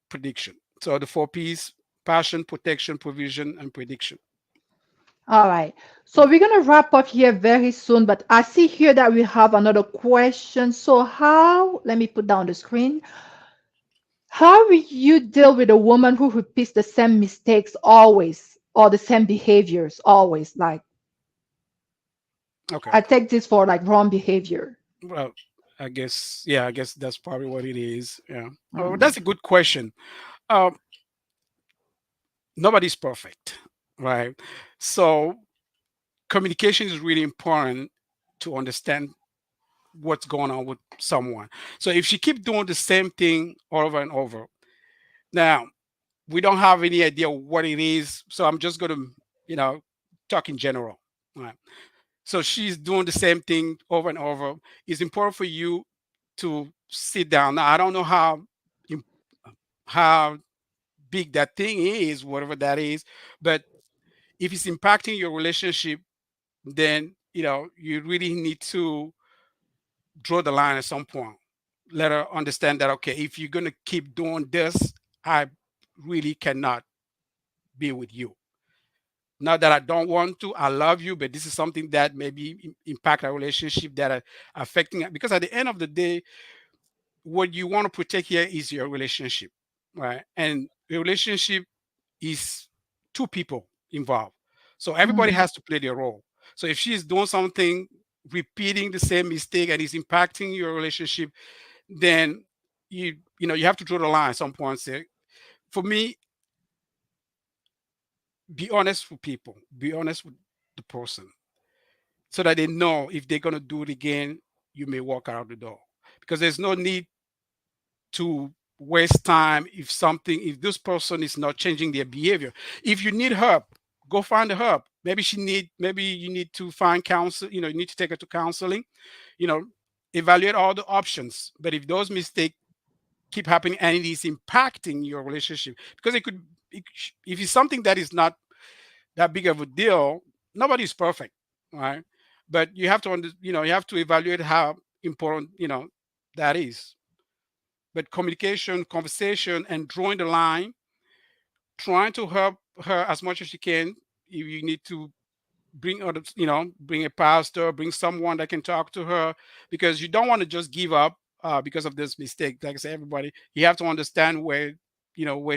prediction. So the four P's: passion, protection, provision, and prediction. All right. So Yeah. we're gonna wrap up here very soon, but I see here that we have another question. So let me put down the screen. How will you deal with a woman who repeats the same mistakes always, or the same behaviors always? Like, Okay. I take this for like wrong behavior. Well, I guess that's probably what it is. Yeah. Oh, Mm. that's a good question. Um, Nobody's perfect, right? So communication is really important to understand what's going on with someone. So if she keep doing the same thing over and over, now we don't have any idea what it is. So I'm just going to, you know, talk in general. Right. So she's doing the same thing over and over. It's important for you to sit down. Now I don't know im- how big that thing is, whatever that is, but if it's impacting your relationship, then you really need to draw the line at some point. Let her understand that, okay, if you're gonna keep doing this, I really cannot be with you. Not that I don't want to, I love you, but this is something that maybe impact our relationship, that are affecting it. Because at the end of the day, what you want to protect here is your relationship, right? And the relationship is two people involved. So everybody Mm. has to play their role. So if she's doing something repeating the same mistake and is impacting your relationship, then you have to draw the line at some point. Say, for me, be honest with people, be honest with the person, so that they know if they're gonna do it again, you may walk out the door. Because there's no need to waste time if this person is not changing their behavior. If you need help, go find the help. Maybe you need to find counsel, you need to take her to counseling, you know, evaluate all the options. But if those mistakes keep happening and it is impacting your relationship, because if it's something that is not that big of a deal, nobody's perfect, right? But you have to you have to evaluate how important that is. But communication, conversation, and drawing the line, trying to help her as much as you can. If you need to bring other, bring a pastor, bring someone that can talk to her, because you don't want to just give up because of this mistake. Like I said, everybody, you have to understand where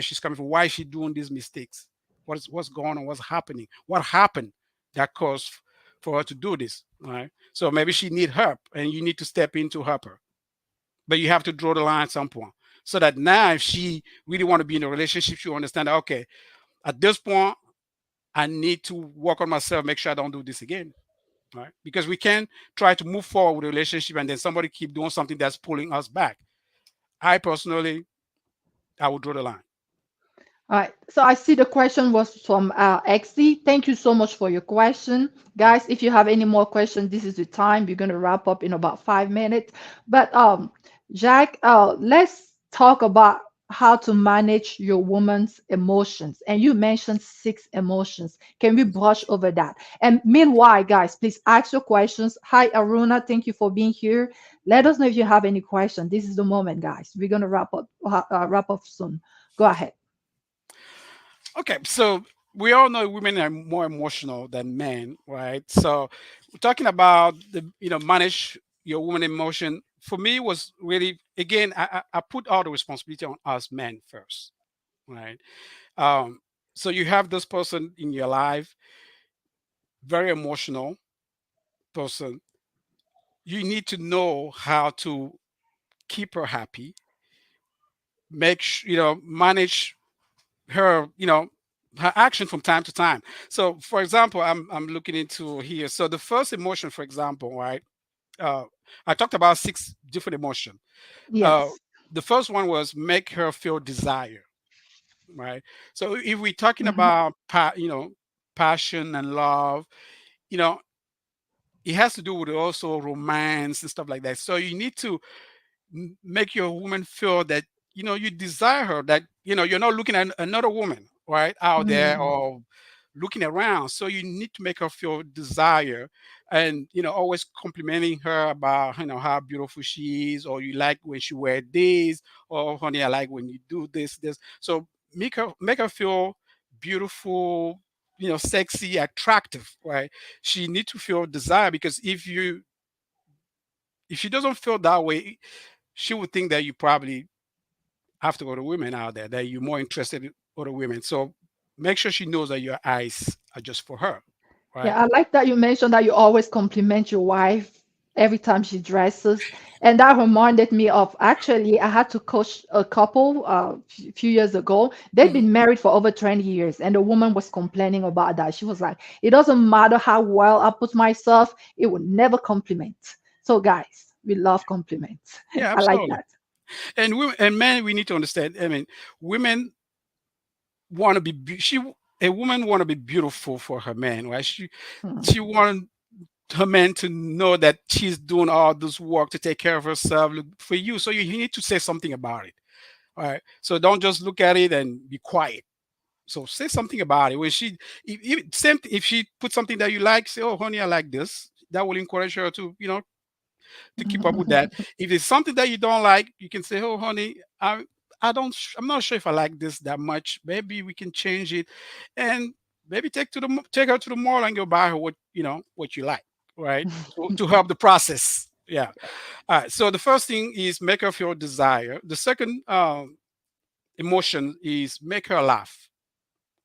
she's coming from, why she's doing these mistakes, what's going on, what's happening, what happened that caused for her to do this. All right. So maybe she need help, and you need to step in to help her. But you have to draw the line at some point, so that now, if she really want to be in a relationship, she understand that, okay, at this point, I need to work on myself, make sure I don't do this again. Right? Because we can try to move forward with a relationship and then somebody keep doing something that's pulling us back. I personally, I would draw the line. All right. So I see the question was from XD. Thank you so much for your question. Guys, if you have any more questions, this is the time. We're going to wrap up in about 5 minutes. But Jack, let's talk about how to manage your woman's emotions. And you mentioned 6 emotions. Can we brush over that? And meanwhile, guys, please ask your questions. Hi, Aruna. Thank you for being here. Let us know if you have any questions. This is the moment, guys. We're going to wrap up soon. Go ahead. Okay, so we all know women are more emotional than men, right? So we're talking about manage your woman emotion. For me, was really, again, I put all the responsibility on us men first, right? Um, so you have this person in your life, very emotional person. You need to know how to keep her happy, manage her, her action from time to time. So, for example, I'm looking into here. So the first emotion, for example, right? Uh, I talked about 6 different emotions. Uh, Yes. the first one was make her feel desire, right? So if we're talking Mhm. about passion and love, you know, it has to do with also romance and stuff like that. So you need to make your woman feel that you desire her, that you're not looking at another woman right out there Mhm. or looking around. So you need to make her feel desire, and always complimenting her about how beautiful she is, or you like when she wear this, or honey, I like when you do this. So make her feel beautiful, sexy, attractive, right? She need to feel desire, because if she doesn't feel that way, she would think that you probably have to go to women out there, that you're more interested in other women. So make sure she knows that your eyes are just for her, right? Yeah, I like that you mentioned that you always compliment your wife every time she dresses. And that reminded me of, actually, I had to coach a couple few years ago. They'd Hmm. been married for over 20 years, and the woman was complaining about that. She was like, it doesn't matter how well I put myself, it would never compliment. So, guys, we love compliments. Yeah, I like absolutely. that. And women and men, we need to understand. I mean, women want to be a woman want to be beautiful for her man, right? Hmm. She want her man to know that she's doing all this work to take care of herself for you. So you need to say something about it. All right. So don't just look at it and be quiet. So say something about it. When if she puts something that you like, say, "Oh, honey, I like this." That will encourage her to to keep up with that. If it's something that you don't like, you can say, "Oh, honey, I'm not sure if I like this that much. Maybe we can change it, and maybe take her to the mall and go buy her what you like, right? To help the process." Yeah. All right. So the first thing is make her feel desire. The second emotion is make her laugh,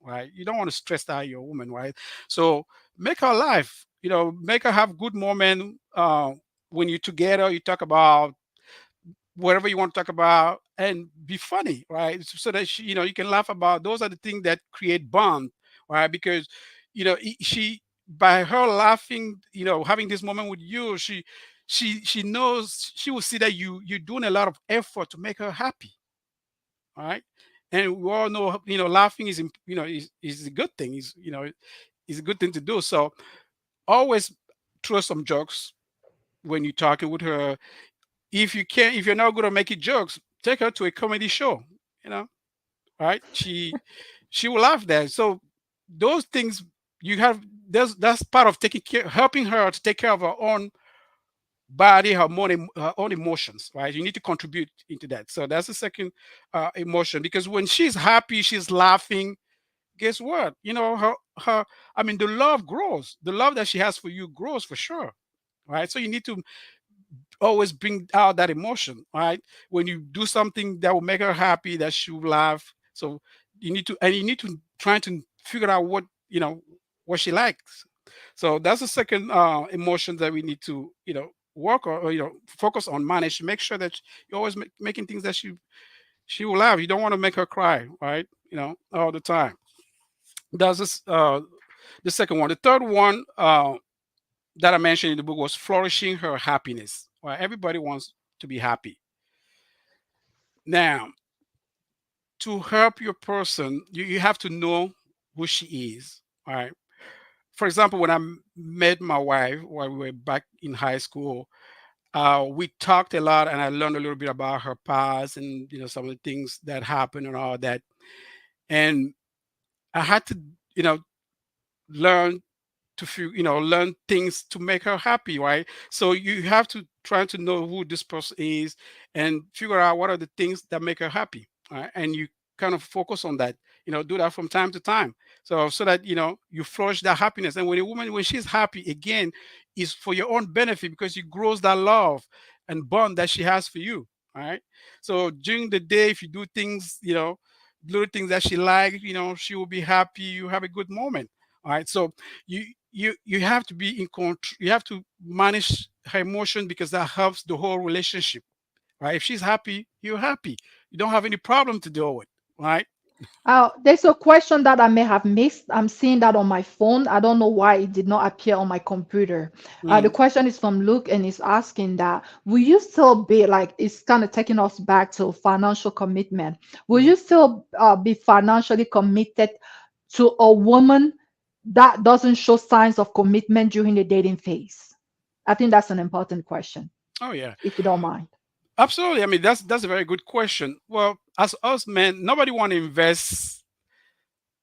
right? You don't want to stress out your woman, right? So make her laugh. make her have good moment. When you're together, you talk about whatever you want to talk about and be funny, right? So that you can laugh about. Those are the things that create bond, right? Because she, by her laughing, having this moment with you, she knows, she will see that you're doing a lot of effort to make her happy, right? And we all know, laughing is is a good thing. Is a good thing to do. So always throw some jokes when you're talking with her. If you're not going to make it jokes, take her to a comedy show, you know right? She will laugh there. So those things, you have that's part of taking care, helping her to take care of her own body, her own emotions, right? You need to contribute into that. So that's the second emotion, because when she's happy, she's laughing, guess what? Her I mean, the love grows. The love that she has for you grows for sure, right? So you need to always bring out that emotion, right? When you do something that will make her happy, that she will laugh. So you need to try to figure out what she likes. So that's the second emotion that we need to work or focus on, manage. Make sure that you're always making things that she will laugh. You don't want to make her cry, right? All the time. That's the second one. The third one that I mentioned in the book was flourishing her happiness. Right? Everybody wants to be happy. Now, to help your person, you have to know who she is. All right. For example, when I met my wife while we were back in high school, we talked a lot, and I learned a little bit about her past and some of the things that happened and all that. And I had to, learn learn things to make her happy, right? So you have to try to know who this person is and figure out what are the things that make her happy, right? And you kind of focus on that, do that from time to time. So that you flourish that happiness. And when a woman, when she's happy, again, is for your own benefit, because you grows that love and bond that she has for you. All right. So during the day, if you do things, little things that she likes, she will be happy. You have a good moment. All right. So you you have to be in control. You have to manage her emotion, because that helps the whole relationship, right? If she's happy, you're happy. You don't have any problem to deal with, right? There's a question that I may have missed. I'm seeing that on my phone. I don't know why it did not appear on my computer. The Mm. question is from Luke, and he's asking that will you still be like, it's kind of taking us back to financial commitment. Will Mhm. you still be financially committed to a woman that doesn't show signs of commitment during the dating phase? I think that's an important question, Oh yeah, if you don't mind. absolutely. I mean, that's a very good question. Well, as us men, nobody want to invest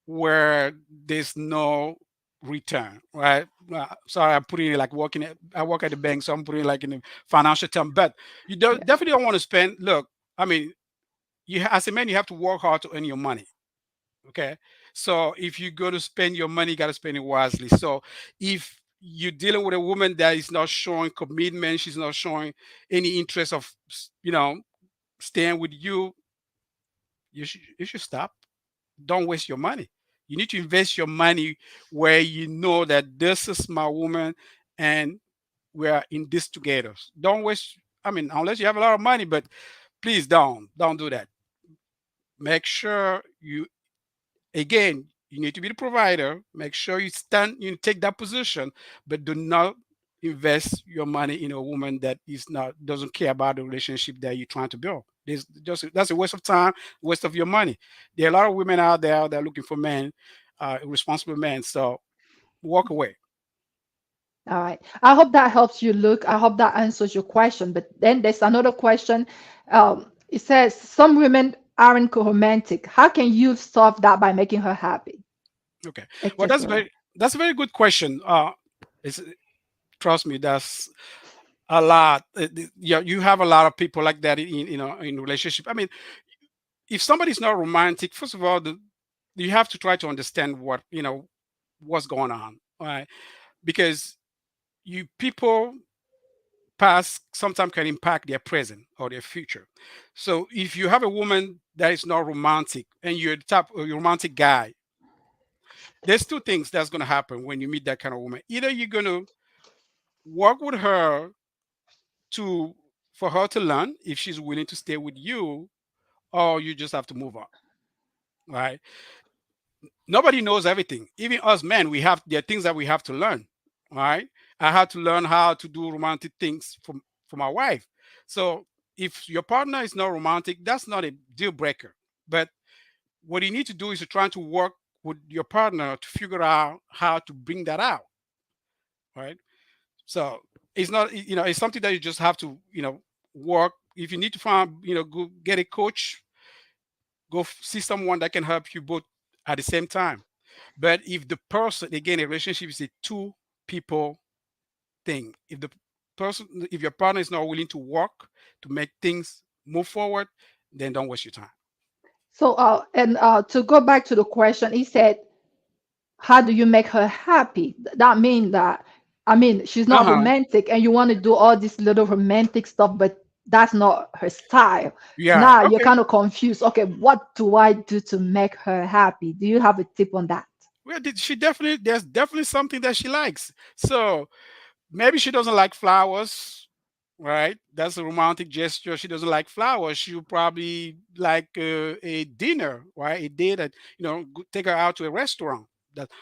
where there's no return, right? Sorry, I'm putting it like working. I work at the bank, so I'm putting it like in a financial term. But you Yeah. definitely don't want to spend. Look, I mean, as a man, you have to work hard to earn your money. Okay. So if you go to spend your money, you got to spend it wisely. So if you're dealing with a woman that is not showing commitment, she's not showing any interest of, staying with you, you should stop. Don't waste your money. You need to invest your money where you know that this is my woman and we are in this together. Don't waste, I mean, unless you have a lot of money, but please don't do that. Make sure you, again, you need to be the provider. Make sure you take that position, but do not invest your money in a woman that is not doesn't care about the relationship that you're trying to build. That's a waste of time, waste of your money. There are a lot of women out there that are looking for men, responsible men. So walk away. All right. I hope that helps you, Luke. I hope that answers your question. But then there's another question. It says some women aren't romantic. How can you solve that by making her happy, Okay. Well, etc.? that's a very good question. It's, trust me, that's a lot. Yeah, you have a lot of people like that in relationship. I mean, if somebody's not romantic, first of all, you have to try to understand what's going on, right? Because you people past sometimes can impact their present or their future. So if you have a woman that is not romantic and you're the type of romantic guy, there's two things that's going to happen when you meet that kind of woman. Either you're going to work with her to for her to learn if she's willing to stay with you, or you just have to move on, right? Nobody knows everything. Even us men, there are things that we have to learn, right? I had to learn how to do romantic things for my wife. So if your partner is not romantic, that's not a deal breaker. But what you need to do is to try to work with your partner to figure out how to bring that out, right? So it's not, it's something that you just have to, work. If you need to find, go get a coach, go see someone that can help you both at the same time. But if the person, again, a relationship is a two people thing. If your partner is not willing to work to make things move forward, then don't waste your time. So, and to go back to the question, he said, how do you make her happy? That mean that, I mean, she's Uh not huh. romantic and you want to do all this little romantic stuff, but that's not her style. Yeah. Now you're Okay. kind of confused. Okay, what do I do to make her happy? Do you have a tip on that? Well, there's definitely something that she likes. So maybe she doesn't like flowers, right? That's a romantic gesture. She doesn't like flowers. She'll probably like a dinner, right? A day that, take her out to a restaurant.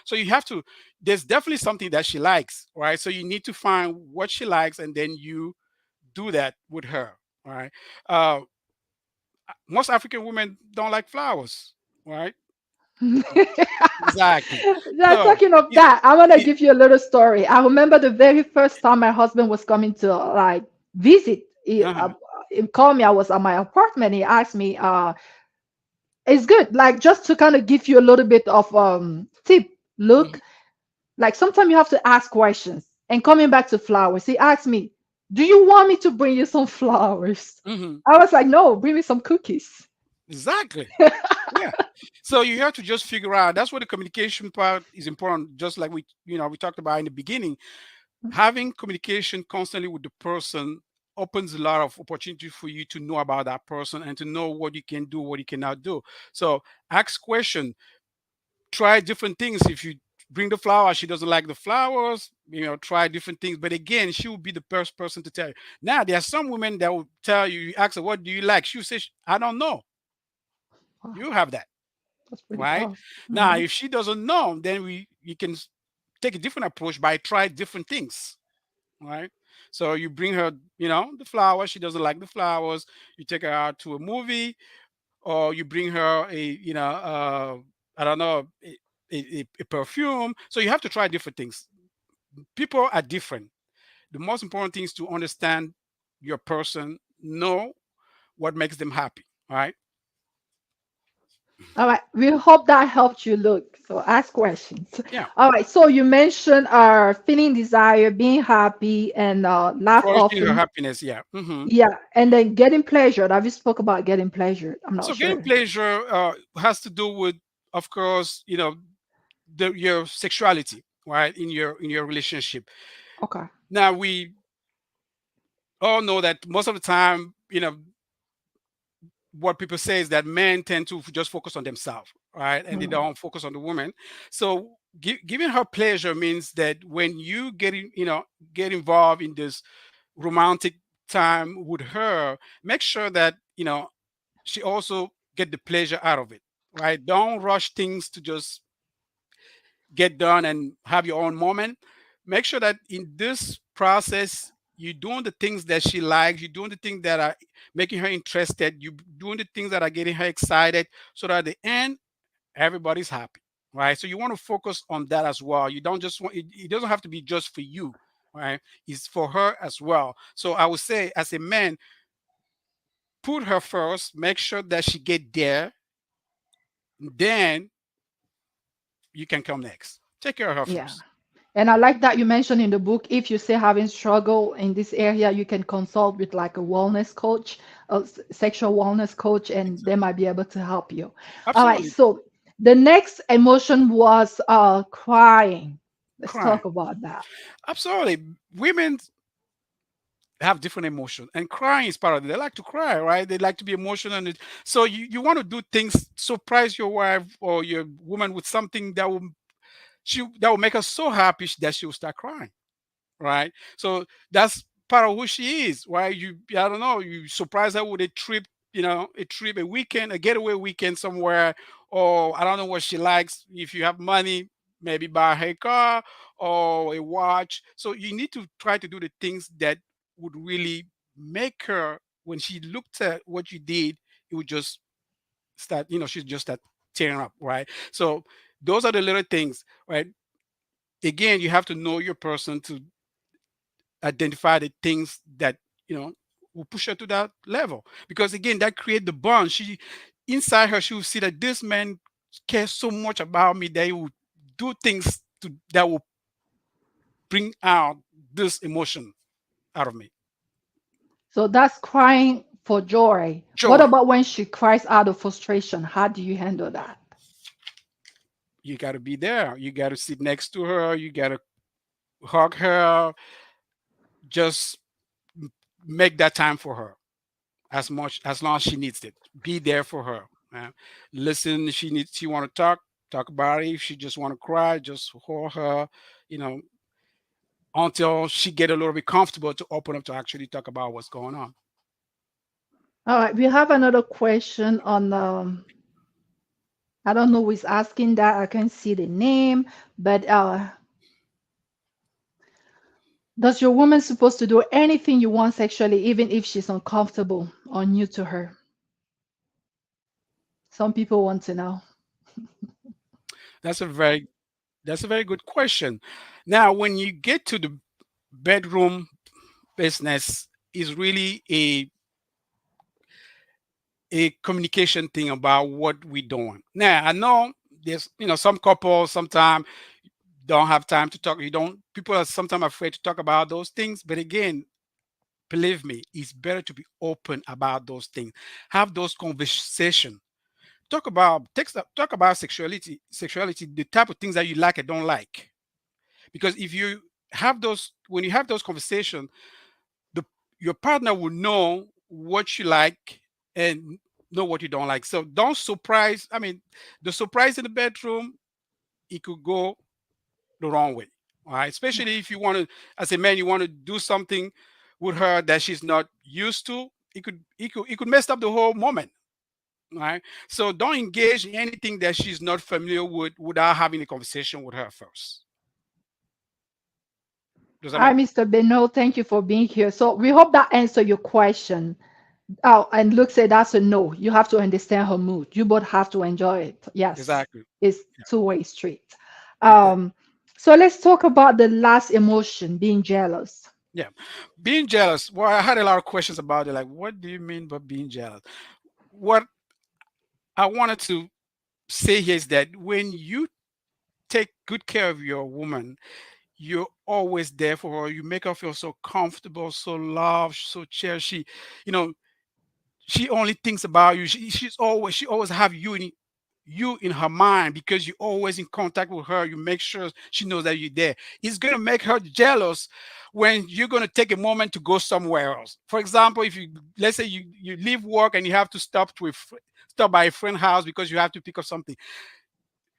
So you have to, there's definitely something that she likes, right? So you need to find what she likes and then you do that with her, right? Uh, most African women don't like flowers, right? Exactly. Now, So, talking of it, that, I want to it, give you a little story. I remember the very first time my husband was coming to like visit. uh-huh. He called me. I was at my apartment. He asked me, it's good, like just to kind of give you a little bit of tip. Mhm. Look, like sometimes you have to ask questions. And coming back to flowers, he asked me, "Do you want me to bring you some flowers?" Mhm. I was like, "No, bring me some cookies." Exactly. Yeah. So you have to just figure out, that's where the communication part is important. Just like we talked about in the beginning, having communication constantly with the person opens a lot of opportunity for you to know about that person and to know what you can do, what you cannot do. So ask question, try different things. If you bring the flower, she doesn't like the flowers, try different things. But again, she will be the first person to tell you. Now there are some women that will tell you, you ask her, what do you like? She'll say, I don't know. Wow, You have that. that's pretty Right powerful. now, Hmm. if she doesn't know, then you can take a different approach by try different things, right? So you bring her, the flowers. She doesn't like the flowers. You take her out to a movie, or you bring her I don't know, a perfume. So you have to try different things. People are different. The most important thing is to understand your person, know what makes them happy, right? All right, we hope that helped you look. So ask questions. Yeah. All right, so you mentioned feeling desire, being happy, and laugh Flourishing her often. happiness, yeah. Yeah, and then getting pleasure. Have you spoke about getting pleasure? I'm not So getting sure. pleasure has to do with, of course, your sexuality, right, in your relationship. Okay. Now we all know that most of the time, what people say is that men tend to just focus on themselves, right, and they Mm. don't focus on the woman. So giving her pleasure means that when you get involved in this romantic time with her, make sure that she also get the pleasure out of it, right? Don't rush things to just get done and have your own moment. Make sure that in this process, you're doing the things that she likes, you're doing the things that are making her interested, you're doing the things that are getting her excited, so that at the end, everybody's happy, right? So you want to focus on that as well. You don't just want it doesn't have to be just for you, right? It's for her as well. So I would say, as a man, put her first, make sure that she get there, then you can come next. Take care of her Yeah. first. And I like that you mentioned in the book, if you say having struggle in this area, you can consult with like a wellness coach, sexual wellness coach, and they Exactly. might be able to help you. All right. Absolutely. So the next emotion was crying. Let's Crying. talk about that. Absolutely. Women have different emotions, and crying is part of it. They like to cry, right? They like to be emotional. And so you want to do things, surprise your wife or your woman with something that will that will make her so happy that she will start crying, right? So that's part of who she is. Why I don't know, you surprise her with a trip, a weekend, a getaway weekend somewhere, or I don't know what she likes. If you have money, maybe buy her a car or a watch. So you need to try to do the things that would really make her, when she looked at what you did, it would just start, she'd just start tearing up, right? So those are the little things, right? Again, you have to know your person to identify the things that you know will push her to that level, because again, that create the bond. She inside her, she will see that this man cares so much about me that he will do things that will bring out this emotion out of me. So that's crying for joy. What Joy. about when she cries out of frustration? How do you handle that? You got to be there, you got to sit next to her, you got to hug her, just make that time for her, as long as she needs it. Be there for her. Listen, she want to talk about it. If she just want to cry, just hold her, you know, until she get a little bit comfortable to open up to actually talk about what's going on. All right, we have another question on I don't know who is asking that. I can't see the name, but does your woman supposed to do anything you want sexually, even if she's uncomfortable or new to her? Some people want to know. That's a very that's a very good question. Now, when you get to the bedroom business, is really a communication thing about what we're doing. Now, I know there's some couples sometimes don't have time to talk. You don't People are sometimes afraid to talk about those things. But again, believe me, it's better to be open about those things. Have those conversations. Talk about sexuality, the type of things that you like and don't like. Because if you have those when you have those conversations, the your partner will know what you like and know what you don't like. So don't surprise. I mean, the surprise in the bedroom, it could go the wrong way. All right. Yeah. Especially if you want to, as a man, you want to do something with her that she's not used to. It could mess up the whole moment. All right. So don't engage in anything that she's not familiar with without having a conversation with her first. Does that Hi, make Mr. Beno. Thank you for being here. So we hope that answered your question. Oh, and Luke said that's a no. You have to understand her mood. You both have to enjoy it. Yes, exactly? it's Yeah. two-way street. Exactly. Um, so let's talk about the last emotion, being jealous. Yeah. Being jealous. Well, I had a lot of questions about it. Like, what do you mean by being jealous? What I wanted to say here is that when you take good care of your woman, you're always there for her. You make her feel so comfortable, so loved, so cherished. You know, she only thinks about you. She always have you in her mind, because you're always in contact with her. You make sure she knows that you're there. It's gonna make her jealous when you're gonna take a moment to go somewhere else. For example, if you let's say you leave work and you have to stop by a friend's house because you have to pick up something.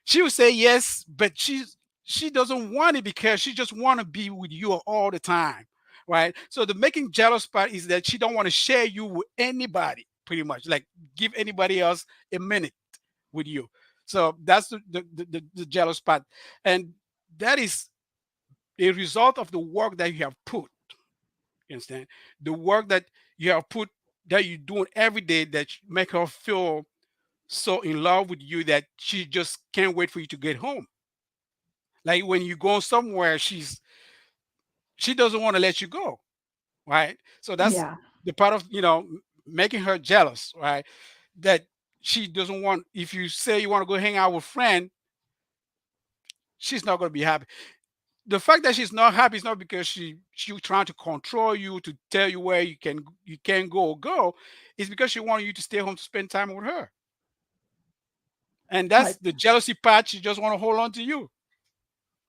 She will say yes, but she doesn't want it because she just want to be with you all the time, right? So the making jealous part is that she don't want to share you with anybody, pretty much, like give anybody else a minute with you. So that's the jealous part, and that is a result of the work that you have put. You understand? The work that you have put, that you're doing every day, that make her feel so in love with you that she just can't wait for you to get home. Like when you go somewhere, she doesn't want to let you go, right? So that's Yeah. the part of making her jealous, right? That she doesn't want. If you say you want to go hang out with friend, she's not going to be happy. The fact that she's not happy is not because she trying to control you, to tell you where you can go or go. It's because she wants you to stay home to spend time with her. And Right. that's the jealousy part. She just want to hold on to you.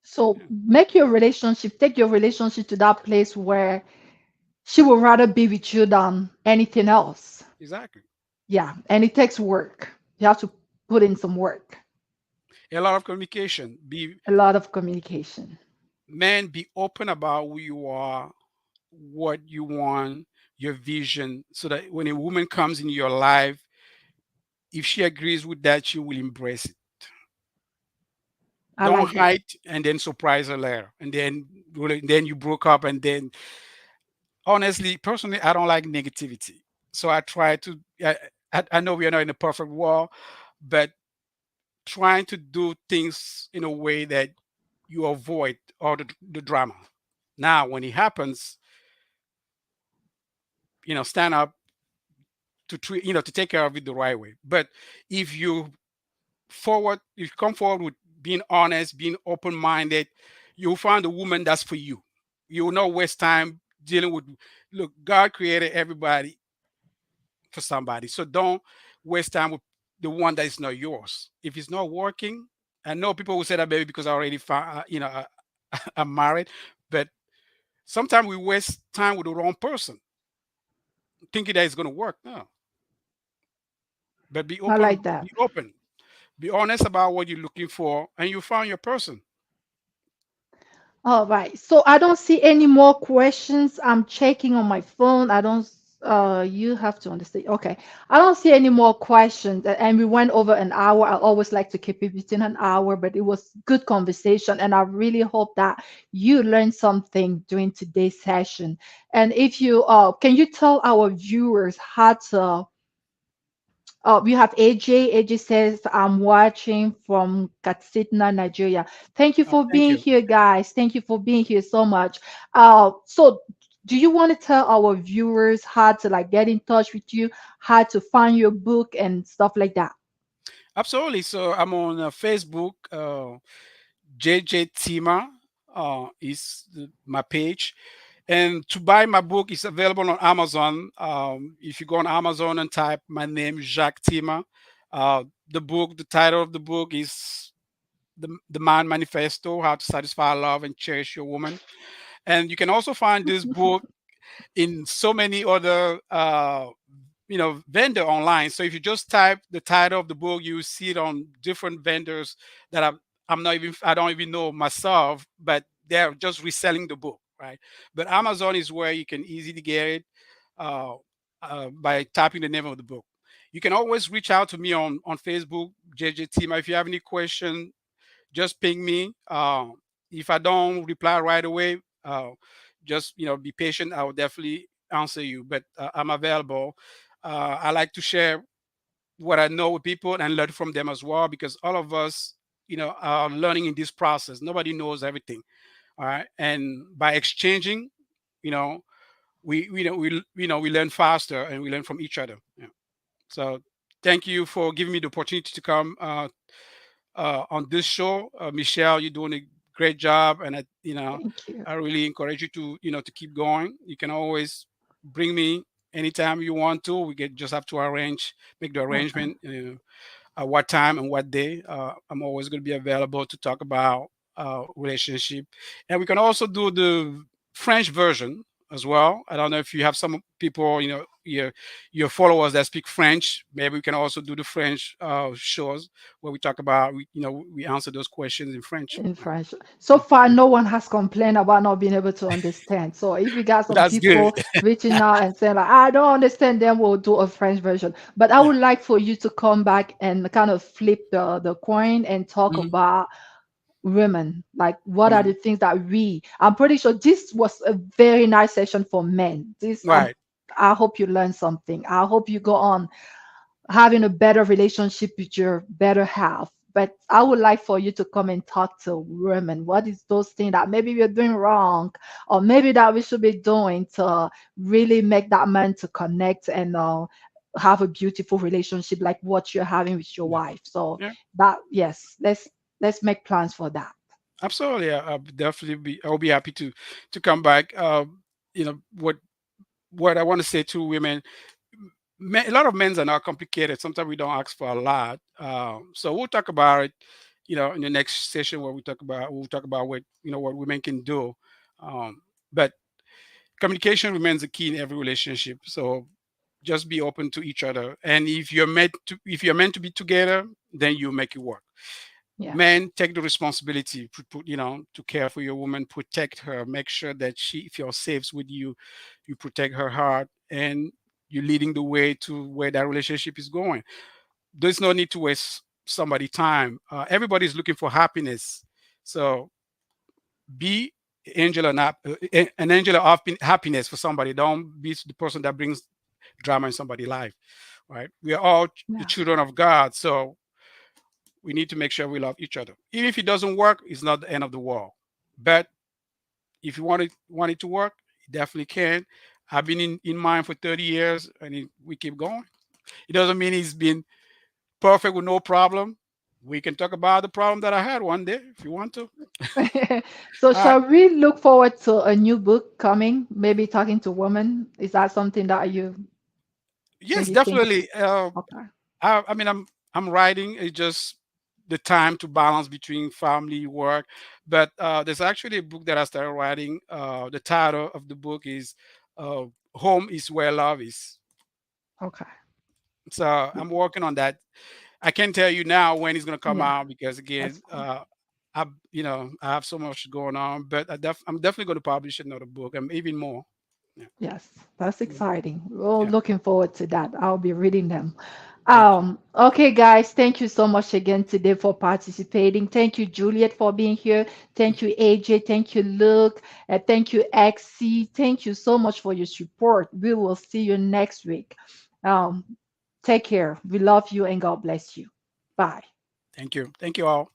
So Yeah, take your relationship to that place where she would rather be with you than anything else. exactly. Yeah, and it takes work. You have to put in some work. A lot of communication. Be A lot of communication. Men, be open about who you are, what you want, your vision, so that when a woman comes in your life, if she agrees with that, you will embrace it. I Don't like that. hide and then surprise her later, and then you broke up, and then honestly, personally, I don't like negativity. So I try to. I know we are not in a perfect world, but trying to do things in a way that you avoid all the drama. Now, when it happens, stand up to treat, to take care of it the right way. But if you come forward with being honest, being open-minded, you'll find a woman that's for you. You will not waste time dealing with. Look, God created everybody for somebody, so don't waste time with the one that is not yours. If it's not working, I know people will say that maybe because I already found, I'm married, but sometimes we waste time with the wrong person, thinking that it's going to work. No, but be I open, like that. be open, be honest about what you're looking for, and you found your person. All right. So I don't see any more questions. I'm checking on my phone. I don't you have to understand. Okay. I don't see any more questions. And we went over an hour. I always like to keep it within an hour, but it was good conversation. And I really hope that you learned something during today's session. And if you can you tell our viewers how to we have AJ. AJ says, I'm watching from Katsina, Nigeria. Thank you for Thank being you. here, guys. Thank you for being here so much. So do you want to tell our viewers how to like get in touch with you, how to find your book and stuff like that? Absolutely. So I'm on Facebook. JJ Tima is my page. And to buy my book, it's available on Amazon. If you go on Amazon and type my name, Jacques Tima, the title of the book is the Man Manifesto: How to Satisfy, Love, and Cherish Your Woman. And you can also find this book in so many other vendor online. So if you just type the title of the book, you will see it on different vendors that I don't even know myself, but they're just reselling the book, right? But Amazon is where you can easily get it uh, by typing the name of the book. You can always reach out to me on Facebook, JJ Tima. If you have any question, just ping me. If I don't reply right away, just be patient. I will definitely answer you. But I'm available. I like to share what I know with people and learn from them as well, because all of us, are learning in this process. Nobody knows everything. All right, and by exchanging, you know, we learn faster and we learn from each other. Yeah. So thank you for giving me the opportunity to come on this show. Michelle, you're doing a great job, and Thank you. I really encourage you to to keep going. You can always bring me anytime you want to. We get just have to make the Okay. arrangement. What time and what day. I'm always going to be available to talk about relationship, and we can also do the French version as well. I don't know if you have some people, your followers that speak French. Maybe we can also do the French shows where we talk about, we answer those questions in French. In French. So far, no one has complained about not being able to understand. So if you got some That's good. people reaching out and saying like, I don't understand, then we'll do a French version. But I Yeah. would like for you to come back and kind of flip the coin and talk Mhm. about women. Like, what are the Mhm. things that I'm pretty sure this was a very nice session for men. Right. I hope you learned something. I hope you go on having a better relationship with your better half. But I would like for you to come and talk to women. What is those things that maybe we're doing wrong, or maybe that we should be doing to really make that man to connect and have a beautiful relationship like what you're having with your Yeah. wife. So Yeah. that yes, let's make plans for that. Absolutely. I'll be happy to come back. You know what I want to say to women. A lot of men are not complicated. Sometimes we don't ask for a lot. So we'll talk about it, in the next session where we'll talk about what women can do. But communication remains the key in every relationship. So just be open to each other. And if you're meant to be together, then you make it work. Yeah. Men, take the responsibility, to care for your woman, protect her, make sure that if you're safe with you, you protect her heart, and you're leading the way to where that relationship is going. There's no need to waste somebody time. Everybody's looking for happiness, so be an angel of happiness for somebody. Don't be the person that brings drama in somebody's life, right? We are all the Yeah. children of God, so we need to make sure we love each other. Even if it doesn't work, it's not the end of the world. But if you want it to work, it definitely can. I've been in mine for 30 years, and we keep going. It doesn't mean it's been perfect with no problem. We can talk about the problem that I had one day if you want to. So Uh, shall we look forward to a new book coming? Maybe talking to women. Is that something that you yes, maybe think? definitely. Okay. I mean, I'm writing. It's just the time to balance between family work. But there's actually a book that I started writing. The title of the book is uh, "Home is Where Love Is." Okay. So I'm working on that. I can't tell you now when it's gonna come Yeah, out because that's again, fine. I have so much going on. But I'm definitely going to publish another book and even more. Yeah, Yes, that's yeah, exciting. We're yeah. looking forward to that. I'll be reading them. Thank you. Okay, guys, thank you so much again today for participating. Thank you, Juliet, for being here. Thank you, AJ. Thank you, Luke. And thank you, XC. Thank you so much for your support. We will see you next week. Um, Take care. We love you and God bless you. Bye. Thank you. Thank you all.